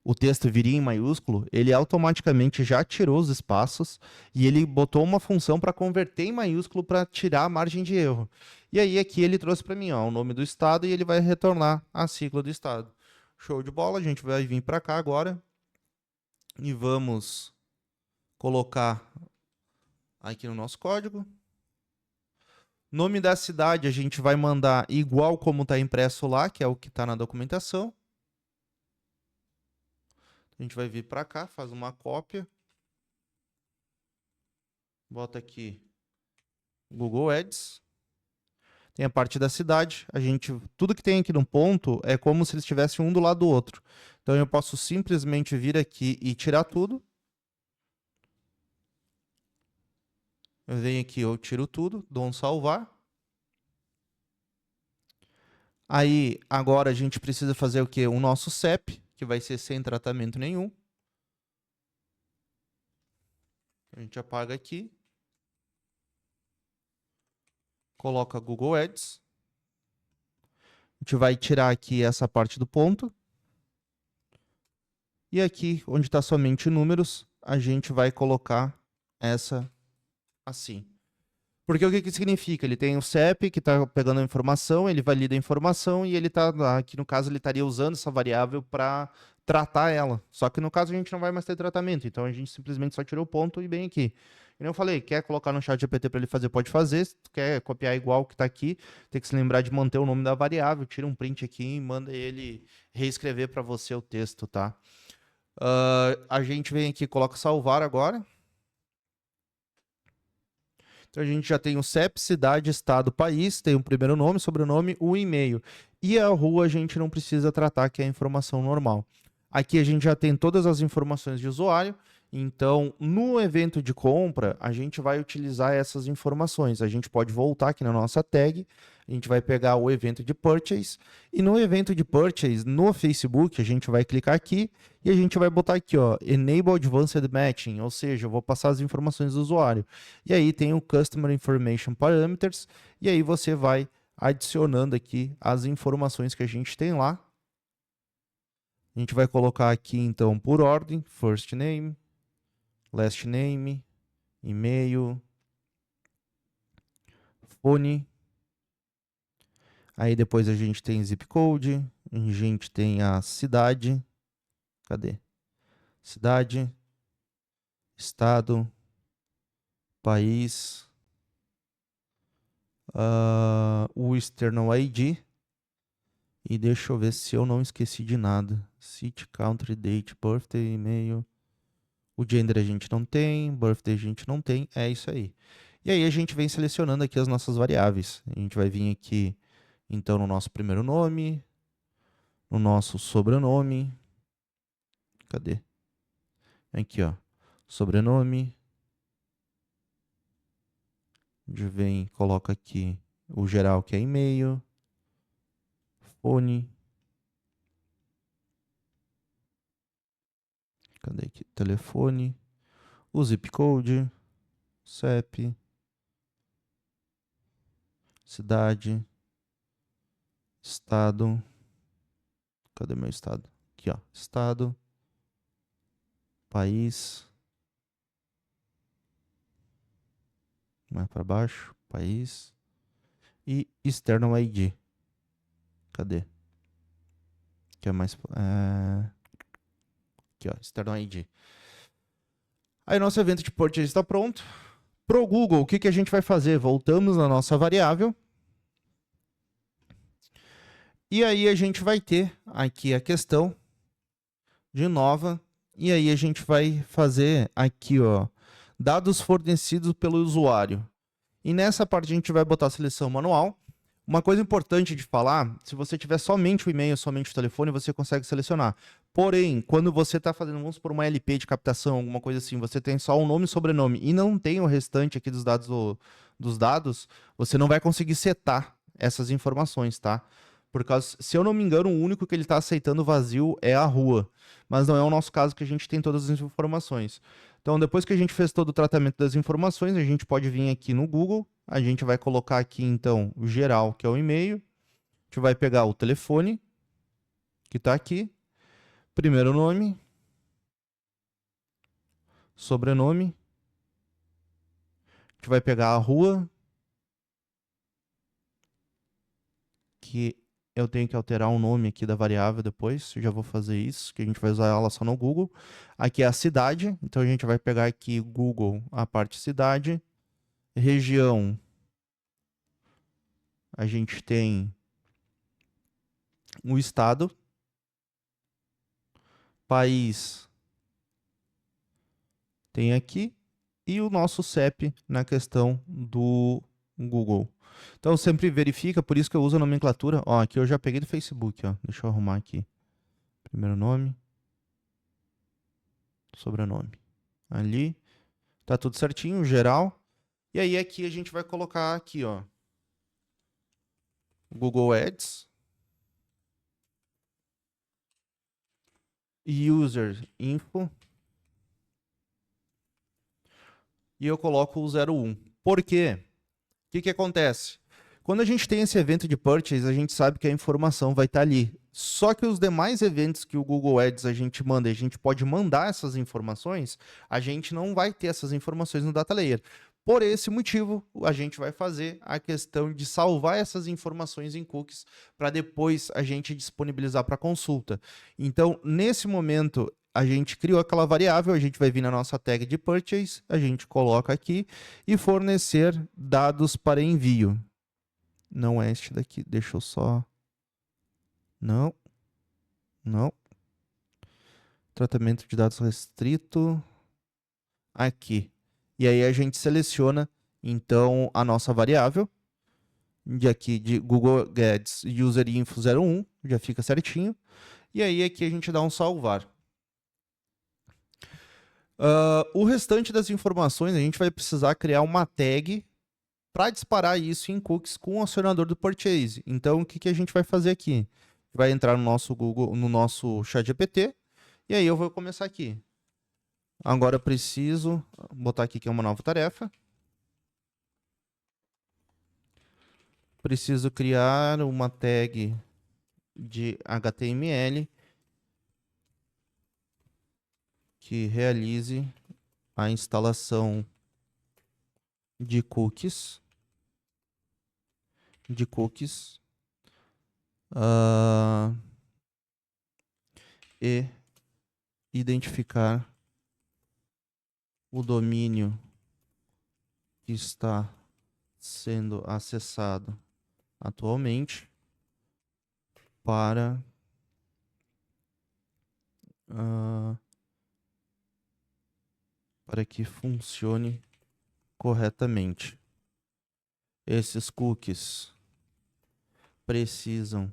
o texto viria em maiúsculo, ele automaticamente já tirou os espaços e ele botou uma função para converter em maiúsculo para tirar a margem de erro. E aí aqui ele trouxe para mim, ó, o nome do estado e ele vai retornar a sigla do estado. Show de bola, a gente vai vir para cá agora e vamos colocar aqui no nosso código. Nome da cidade a gente vai mandar igual como está impresso lá, que é o que está na documentação. A gente vai vir para cá, faz uma cópia. Bota aqui Google Ads. Tem a parte da cidade. Tudo que tem aqui no ponto é como se eles estivessem um do lado do outro. Então eu posso simplesmente vir aqui e tirar tudo. Eu venho aqui, eu tiro tudo, dou um salvar. Aí, agora a gente precisa fazer o quê? O nosso CEP, que vai ser sem tratamento nenhum. A gente apaga aqui. Coloca Google Ads. A gente vai tirar aqui essa parte do ponto. E aqui, onde está somente números, a gente vai colocar essa assim. Porque o que significa? Ele tem o CEP que está pegando a informação, ele valida a informação e ele está, aqui no caso, ele estaria usando essa variável para tratar ela. Só que no caso a gente não vai mais ter tratamento, então a gente simplesmente só tirou o ponto e bem aqui. Como eu falei, quer colocar no chat GPT para ele fazer, pode fazer. Se tu quer copiar igual que está aqui, tem que se lembrar de manter o nome da variável, tira um print aqui e manda ele reescrever para você o texto, tá? A gente vem aqui, coloca salvar agora. Então a gente já tem o CEP, cidade, estado, país, tem o primeiro nome, sobrenome, o e-mail. E a rua a gente não precisa tratar, que é a informação normal. Aqui a gente já tem todas as informações de usuário, então no evento de compra a gente vai utilizar essas informações. A gente pode voltar aqui na nossa tag, a gente vai pegar o evento de purchase, e no evento de purchase, no Facebook, a gente vai clicar aqui e a gente vai botar aqui, ó, Enable Advanced Matching, ou seja, eu vou passar as informações do usuário. E aí tem o Customer Information Parameters, e aí você vai adicionando aqui as informações que a gente tem lá. A gente vai colocar aqui, então, por ordem, first name, last name, e-mail, fone. Aí depois a gente tem zip code, a gente tem a cidade. Cadê? Cidade, estado, país, o external ID. E deixa eu ver se eu não esqueci de nada. City, country, date, birthday, e-mail. O gender a gente não tem, birthday a gente não tem, é isso aí. E aí a gente vem selecionando aqui as nossas variáveis. A gente vai vir aqui, então, no nosso primeiro nome, no nosso sobrenome. Cadê? Aqui, ó. Sobrenome. A gente vem, coloca aqui o geral, que é e-mail. Fone. Cadê aqui? Telefone. O zip code. CEP. Cidade. Estado. Cadê meu estado? Aqui, ó. Estado. País. Mais para baixo. País. E external ID. Cadê? Que é mais... Aqui, ó. External ID. Aí nosso evento de purchase está pronto. Pro Google, o que a gente vai fazer? Voltamos na nossa variável. E aí a gente vai ter aqui a questão de nova. E aí a gente vai fazer aqui, ó, dados fornecidos pelo usuário. E nessa parte a gente vai botar a seleção manual. Uma coisa importante de falar, se você tiver somente o e-mail, somente o telefone, você consegue selecionar. Porém, quando você está fazendo, vamos por uma LP de captação, alguma coisa assim, você tem só o nome e sobrenome e não tem o restante aqui dos dados, você não vai conseguir setar essas informações, tá? Por causa, se eu não me engano, o único que ele está aceitando vazio é a rua. Mas não é o nosso caso, que a gente tem todas as informações. Então, depois que a gente fez todo o tratamento das informações, a gente pode vir aqui no Google, a gente vai colocar aqui, então, o geral, que é o e-mail. A gente vai pegar o telefone, que está aqui, primeiro nome, sobrenome. A gente vai pegar a rua, que eu tenho que alterar o nome aqui da variável depois, eu já vou fazer isso, que a gente vai usar ela só no Google. Aqui é a cidade, então a gente vai pegar aqui Google, a parte cidade. Região, a gente tem o estado. País, tem aqui. E o nosso CEP na questão do Google. Então sempre verifica, por isso que eu uso a nomenclatura. Ó, aqui eu já peguei do Facebook, ó. Deixa eu arrumar aqui. Primeiro nome, sobrenome. Ali, tá tudo certinho, geral. E aí aqui a gente vai colocar aqui, ó, Google Ads, User Info, e eu coloco o 01. Por quê? O que acontece? Quando a gente tem esse evento de purchase, a gente sabe que a informação vai estar ali. Só que os demais eventos que o Google Ads a gente manda, e a gente pode mandar essas informações, a gente não vai ter essas informações no Data Layer. Por esse motivo, a gente vai fazer a questão de salvar essas informações em cookies para depois a gente disponibilizar para consulta. Então, nesse momento, a gente criou aquela variável, a gente vai vir na nossa tag de purchase, a gente coloca aqui e fornecer dados para envio. Não é este daqui, deixa eu só... Não. Tratamento de dados restrito. Aqui. E aí a gente seleciona, então, a nossa variável. De aqui, de Google Ads User Info 01, já fica certinho. E aí aqui a gente dá um salvar. O restante das informações, a gente vai precisar criar uma tag para disparar isso em cookies com o acionador do Purchase. Então, o que a gente vai fazer aqui? Vai entrar no nosso Google, no nosso ChatGPT, e aí eu vou começar aqui. Agora eu preciso botar aqui que é uma nova tarefa. Preciso criar uma tag de HTML que realize a instalação de cookies. E identificar o domínio que está sendo acessado atualmente para que funcione corretamente. Esses cookies precisam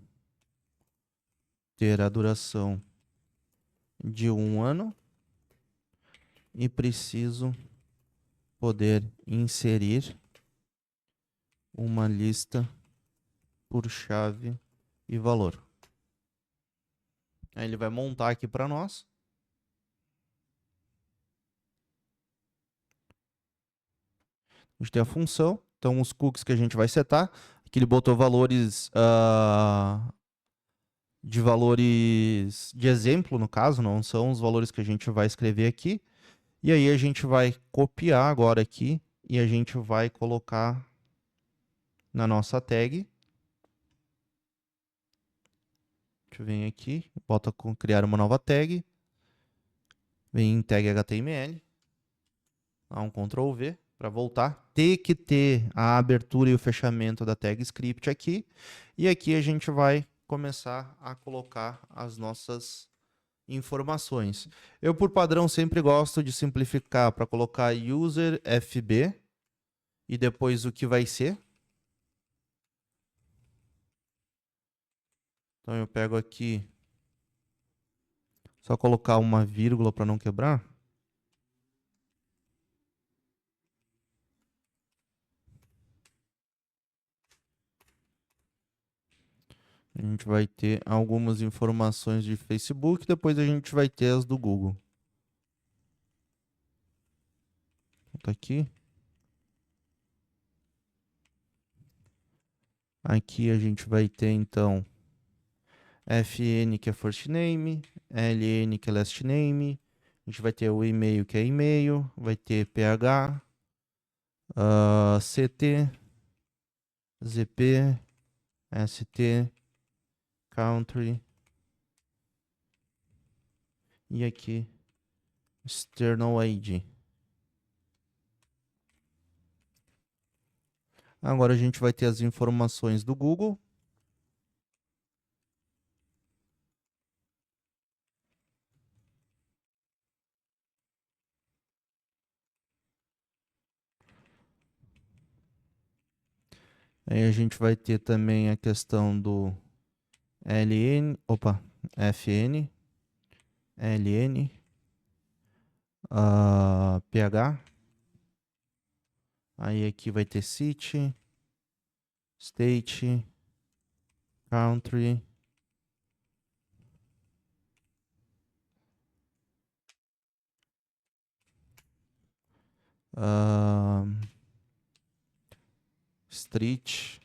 ter a duração de 1 ano e preciso poder inserir uma lista por chave e valor. Aí ele vai montar aqui para nós. A gente tem a função, então os cookies que a gente vai setar. Aqui ele botou valores de valores de exemplo, no caso, não são os valores que a gente vai escrever aqui. E aí a gente vai copiar agora aqui e a gente vai colocar na nossa tag. Deixa eu vir aqui, bota com criar uma nova tag. Vem em tag HTML. Dá um Ctrl V para voltar. Tem que ter a abertura e o fechamento da tag script aqui. E aqui a gente vai começar a colocar as nossas informações. Eu, por padrão, sempre gosto de simplificar para colocar user FB e depois o que vai ser. Então eu pego aqui, só colocar uma vírgula para não quebrar. A gente vai ter algumas informações de Facebook, depois a gente vai ter as do Google. Tá aqui. Aqui a gente vai ter, então, FN, que é first name, LN, que é last name. A gente vai ter o e-mail, que é e-mail. Vai ter PH, CT, ZP, ST, country. E aqui, external ID. Agora a gente vai ter as informações do Google. Aí a gente vai ter também a questão do LN, FN, LN, PH. Aí aqui vai ter city, state, country. Street.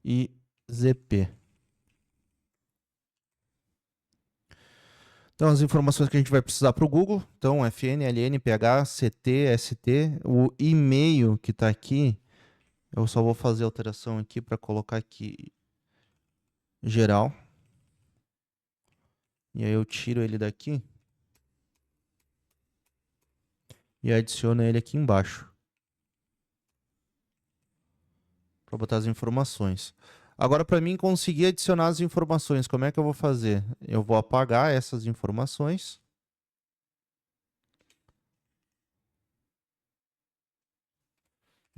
E ZP. Então, as informações que a gente vai precisar para o Google. Então, FN, LN, PH, CT, ST. O e-mail que está aqui, eu só vou fazer alteração aqui para colocar aqui geral. E aí eu tiro ele daqui. E adiciono ele aqui embaixo. Para botar as informações. Agora, para mim conseguir adicionar as informações, como é que eu vou fazer? Eu vou apagar essas informações.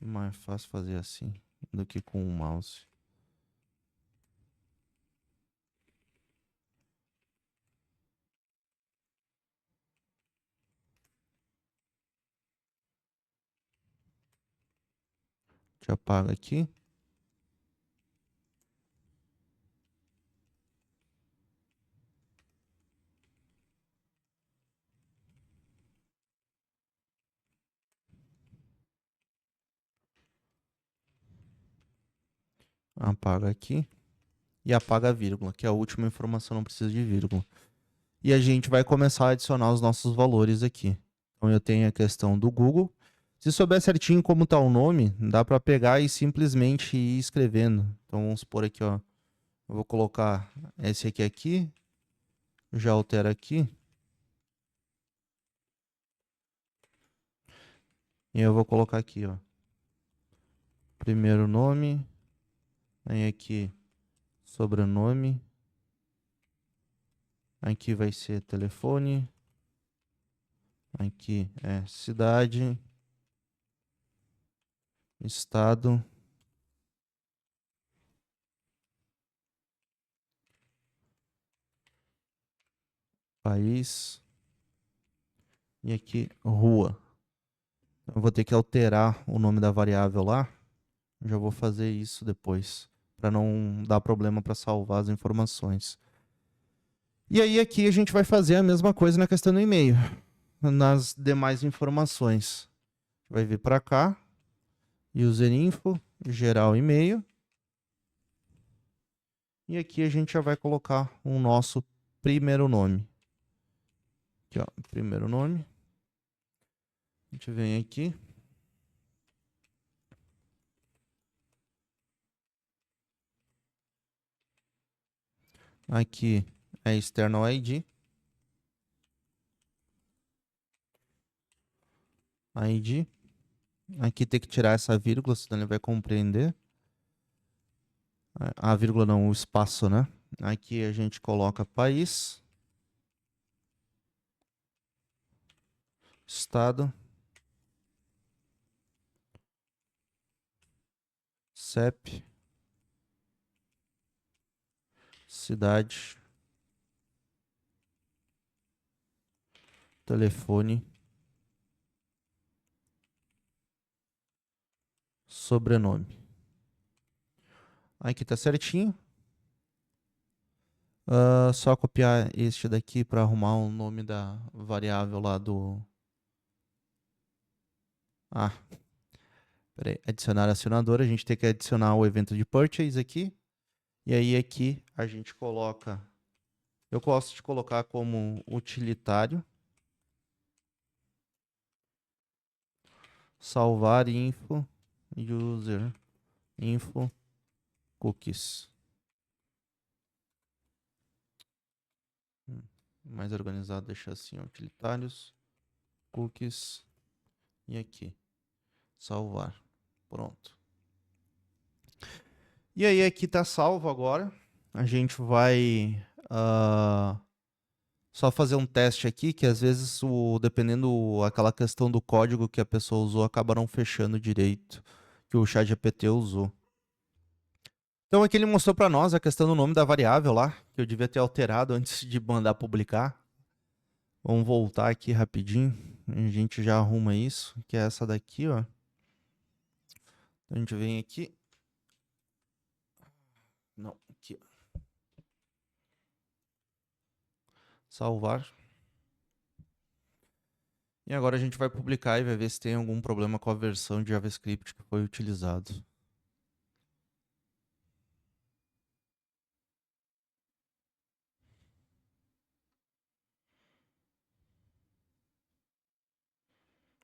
Mais fácil fazer assim do que com o mouse. Te apaga aqui. Apaga aqui. E apaga a vírgula, que é a última informação, não precisa de vírgula. E a gente vai começar a adicionar os nossos valores aqui. Então eu tenho a questão do Google. Se souber certinho como está o nome, dá para pegar e simplesmente ir escrevendo. Então vamos supor aqui, ó. Eu vou colocar esse aqui. Já altero aqui. E eu vou colocar aqui, ó. Primeiro nome. Aí aqui, sobrenome. Aqui vai ser telefone. Aqui é cidade. Estado. País. E aqui, rua. Eu vou ter que alterar o nome da variável lá. Já vou fazer isso depois, para não dar problema para salvar as informações. E aí aqui a gente vai fazer a mesma coisa na questão do e-mail. Nas demais informações. Vai vir para cá. Userinfo, geral e-mail. E aqui a gente já vai colocar o nosso primeiro nome. Aqui, ó, primeiro nome. A gente vem aqui. Aqui é external ID. ID. Aqui tem que tirar essa vírgula, senão ele vai compreender. A vírgula não, o espaço, né? Aqui a gente coloca país. Estado. CEP, cidade, telefone, sobrenome. Aqui tá certinho. Só copiar este daqui para arrumar o nome da variável lá do... Ah, peraí. Adicionar acionador. A gente tem que adicionar o evento de purchase aqui. E aí aqui a gente coloca... Eu gosto de colocar como utilitário. Salvar info, user, info, cookies. Mais organizado, deixar assim, utilitários, cookies e aqui, salvar. Pronto. E aí aqui tá salvo agora. A gente vai só fazer um teste aqui, que às vezes, dependendo aquela questão do código que a pessoa usou, acaba não fechando direito, que o ChatGPT usou. Então aqui ele mostrou para nós a questão do nome da variável lá, que eu devia ter alterado antes de mandar publicar. Vamos voltar aqui rapidinho. A gente já arruma isso, que é essa daqui, ó. A gente vem aqui. Não, aqui. Salvar. E agora a gente vai publicar e vai ver se tem algum problema com a versão de JavaScript que foi utilizado.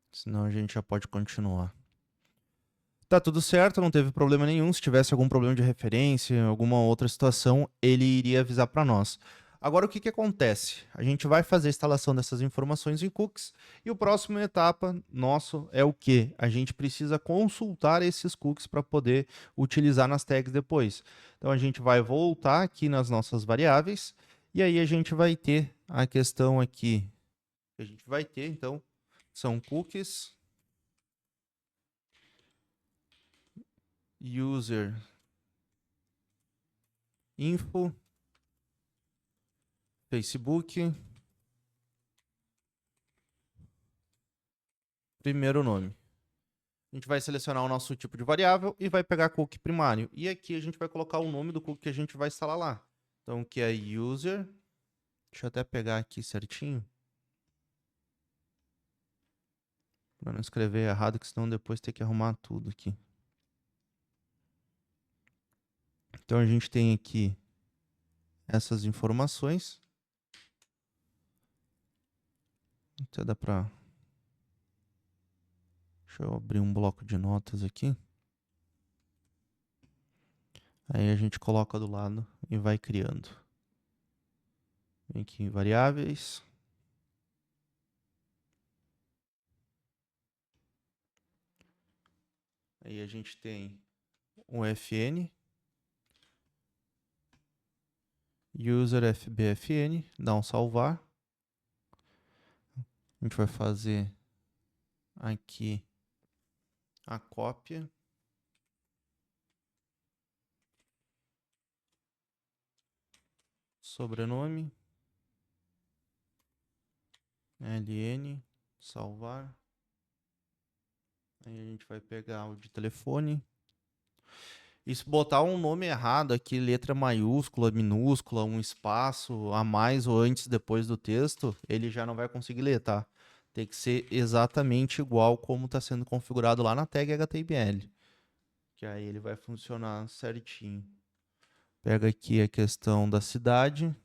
Senão a gente já pode continuar. Tá tudo certo, não teve problema nenhum. Se tivesse algum problema de referência, alguma outra situação, ele iria avisar para nós. Agora, o que acontece? A gente vai fazer a instalação dessas informações em cookies e o próximo etapa nosso é o quê? A gente precisa consultar esses cookies para poder utilizar nas tags depois. Então, a gente vai voltar aqui nas nossas variáveis e aí a gente vai ter a questão aqui. A gente vai ter, então, são cookies user info, Facebook, primeiro nome. A gente vai selecionar o nosso tipo de variável e vai pegar cookie primário. E aqui a gente vai colocar o nome do cookie que a gente vai instalar lá. Então, que é user. Deixa eu até pegar aqui certinho. Para não escrever errado, que senão depois tem que arrumar tudo aqui. Então, a gente tem aqui essas informações. Até dá para... Deixa eu abrir um bloco de notas aqui. Aí a gente coloca do lado e vai criando. Vem aqui em variáveis. Aí a gente tem um fn, user fbfn, dá um salvar. A gente vai fazer aqui a cópia. Sobrenome. LN, salvar. Aí a gente vai pegar o de telefone. E se botar um nome errado aqui, letra maiúscula, minúscula, um espaço a mais ou antes, depois do texto, ele já não vai conseguir ler, tá? Tem que ser exatamente igual como está sendo configurado lá na tag HTML. Que aí ele vai funcionar certinho. Pega aqui a questão da cidade.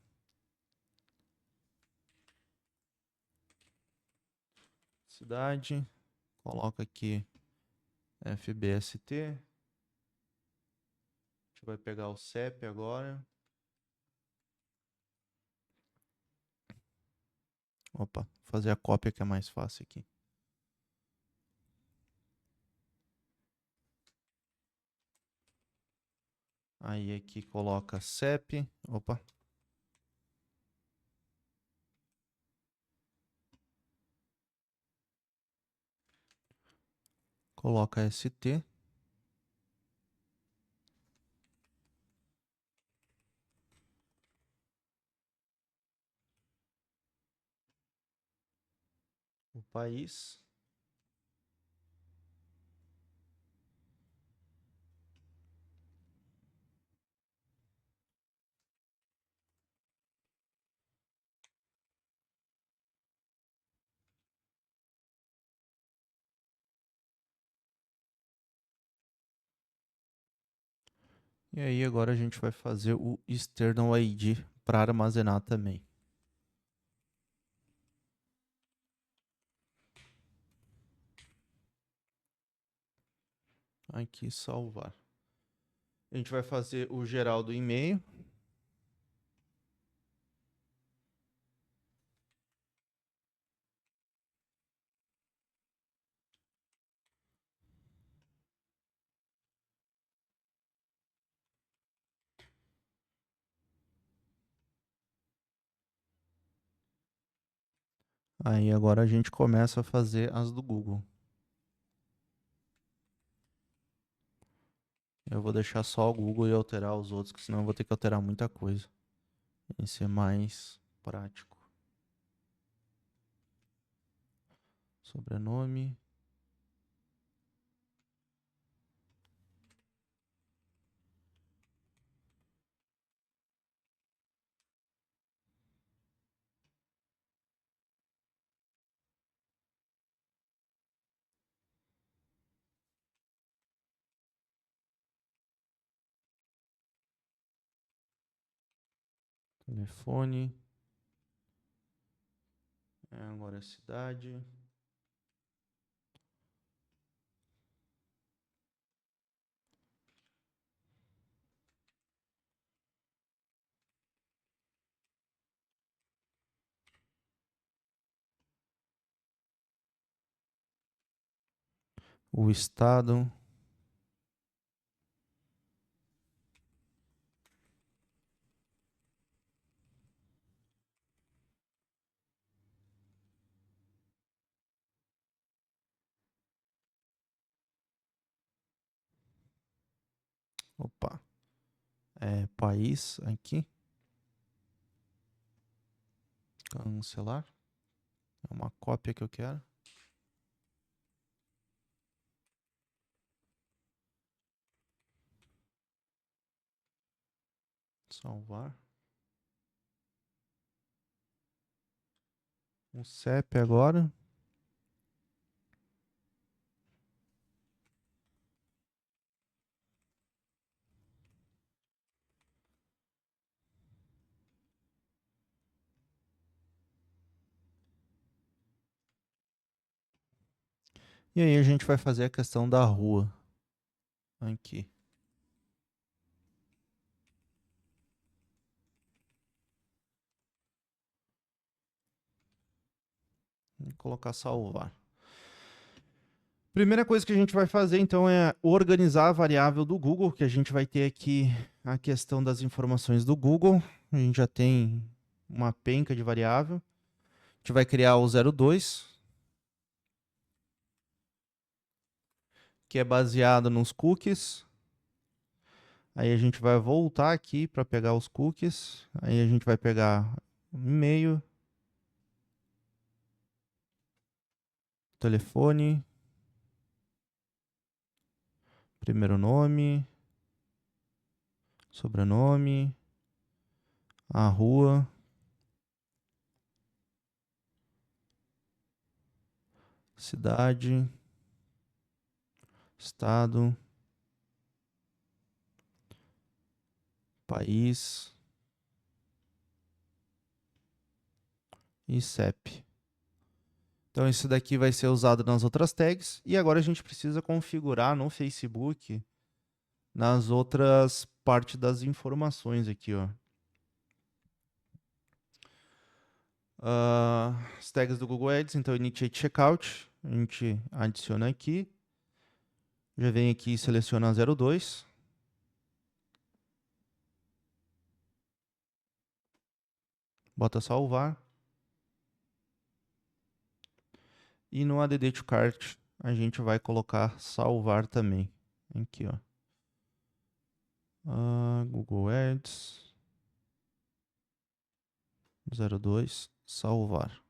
Cidade. Coloca aqui FBST. A gente vai pegar o CEP agora. Opa, fazer a cópia que é mais fácil aqui. Aí aqui coloca CEP. Opa. Coloca ST. o país. E aí agora a gente vai fazer o external ID para armazenar também. Aqui salvar. A gente vai fazer o geral do e-mail. Aí agora a gente começa a fazer as do Google. Eu vou deixar só o Google e alterar os outros, que senão eu vou ter que alterar muita coisa. Esse é mais prático. Sobrenome. Telefone. Agora é cidade. O estado. Opa. País aqui. Cancelar. É uma cópia que eu quero. Salvar. O CEP agora. E aí a gente vai fazer a questão da rua. Aqui. Vou colocar salvar. Primeira coisa que a gente vai fazer, então, é organizar a variável do Google, que a gente vai ter aqui a questão das informações do Google. A gente já tem uma penca de variável. A gente vai criar o 02, que é baseado nos cookies. Aí a gente vai voltar aqui para pegar os cookies. Aí a gente vai pegar o e-mail, telefone, primeiro nome, sobrenome, a rua, cidade, estado, país e CEP. Então isso daqui vai ser usado nas outras tags. E agora a gente precisa configurar no Facebook nas outras partes das informações aqui, ó. As tags do Google Ads, então Initiate Checkout, a gente adiciona aqui. Já vem aqui e seleciona 02. Bota salvar. E no Add to Cart a gente vai colocar salvar também. Aqui, ó. Google Ads 02, salvar.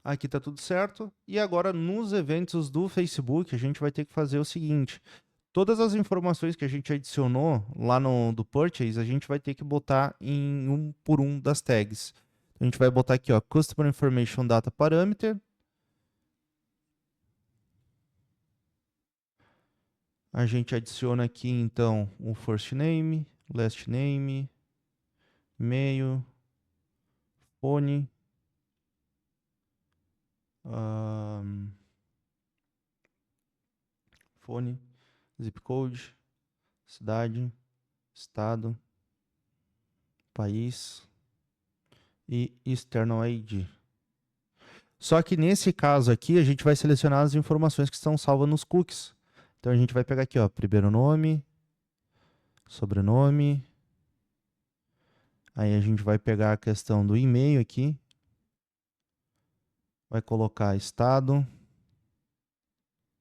Aqui tá tudo certo. E agora nos eventos do Facebook, a gente vai ter que fazer o seguinte. Todas as informações que a gente adicionou lá no do Purchase, a gente vai ter que botar em um por um das tags. A gente vai botar aqui, ó, Customer Information Data Parameter. A gente adiciona aqui, então, o first name, last name, e-mail, phone, phone, zip code, cidade, estado, país e external ID. Só que nesse caso aqui, a gente vai selecionar as informações que estão salvas nos cookies. Então a gente vai pegar aqui, ó, primeiro nome, sobrenome. Aí a gente vai pegar a questão do e-mail aqui. Vai colocar estado,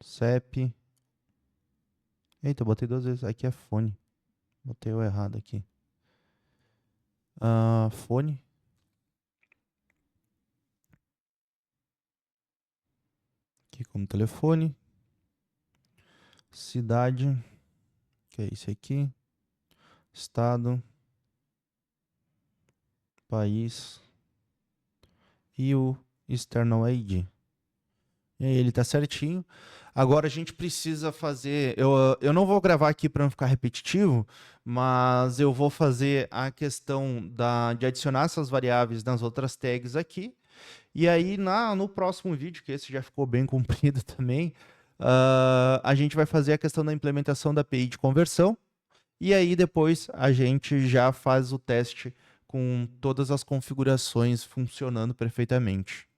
CEP. Eita, eu botei 2 vezes. Aqui é fone. Botei o errado aqui. Fone. Aqui como telefone. Cidade. Que é esse aqui. Estado. País. E o external ID. E aí ele tá certinho. Agora a gente precisa fazer... Eu não vou gravar aqui para não ficar repetitivo, mas eu vou fazer a questão de adicionar essas variáveis nas outras tags aqui. E aí no próximo vídeo, que esse já ficou bem comprido também, a gente vai fazer a questão da implementação da API de conversão. E aí depois a gente já faz o teste com todas as configurações funcionando perfeitamente.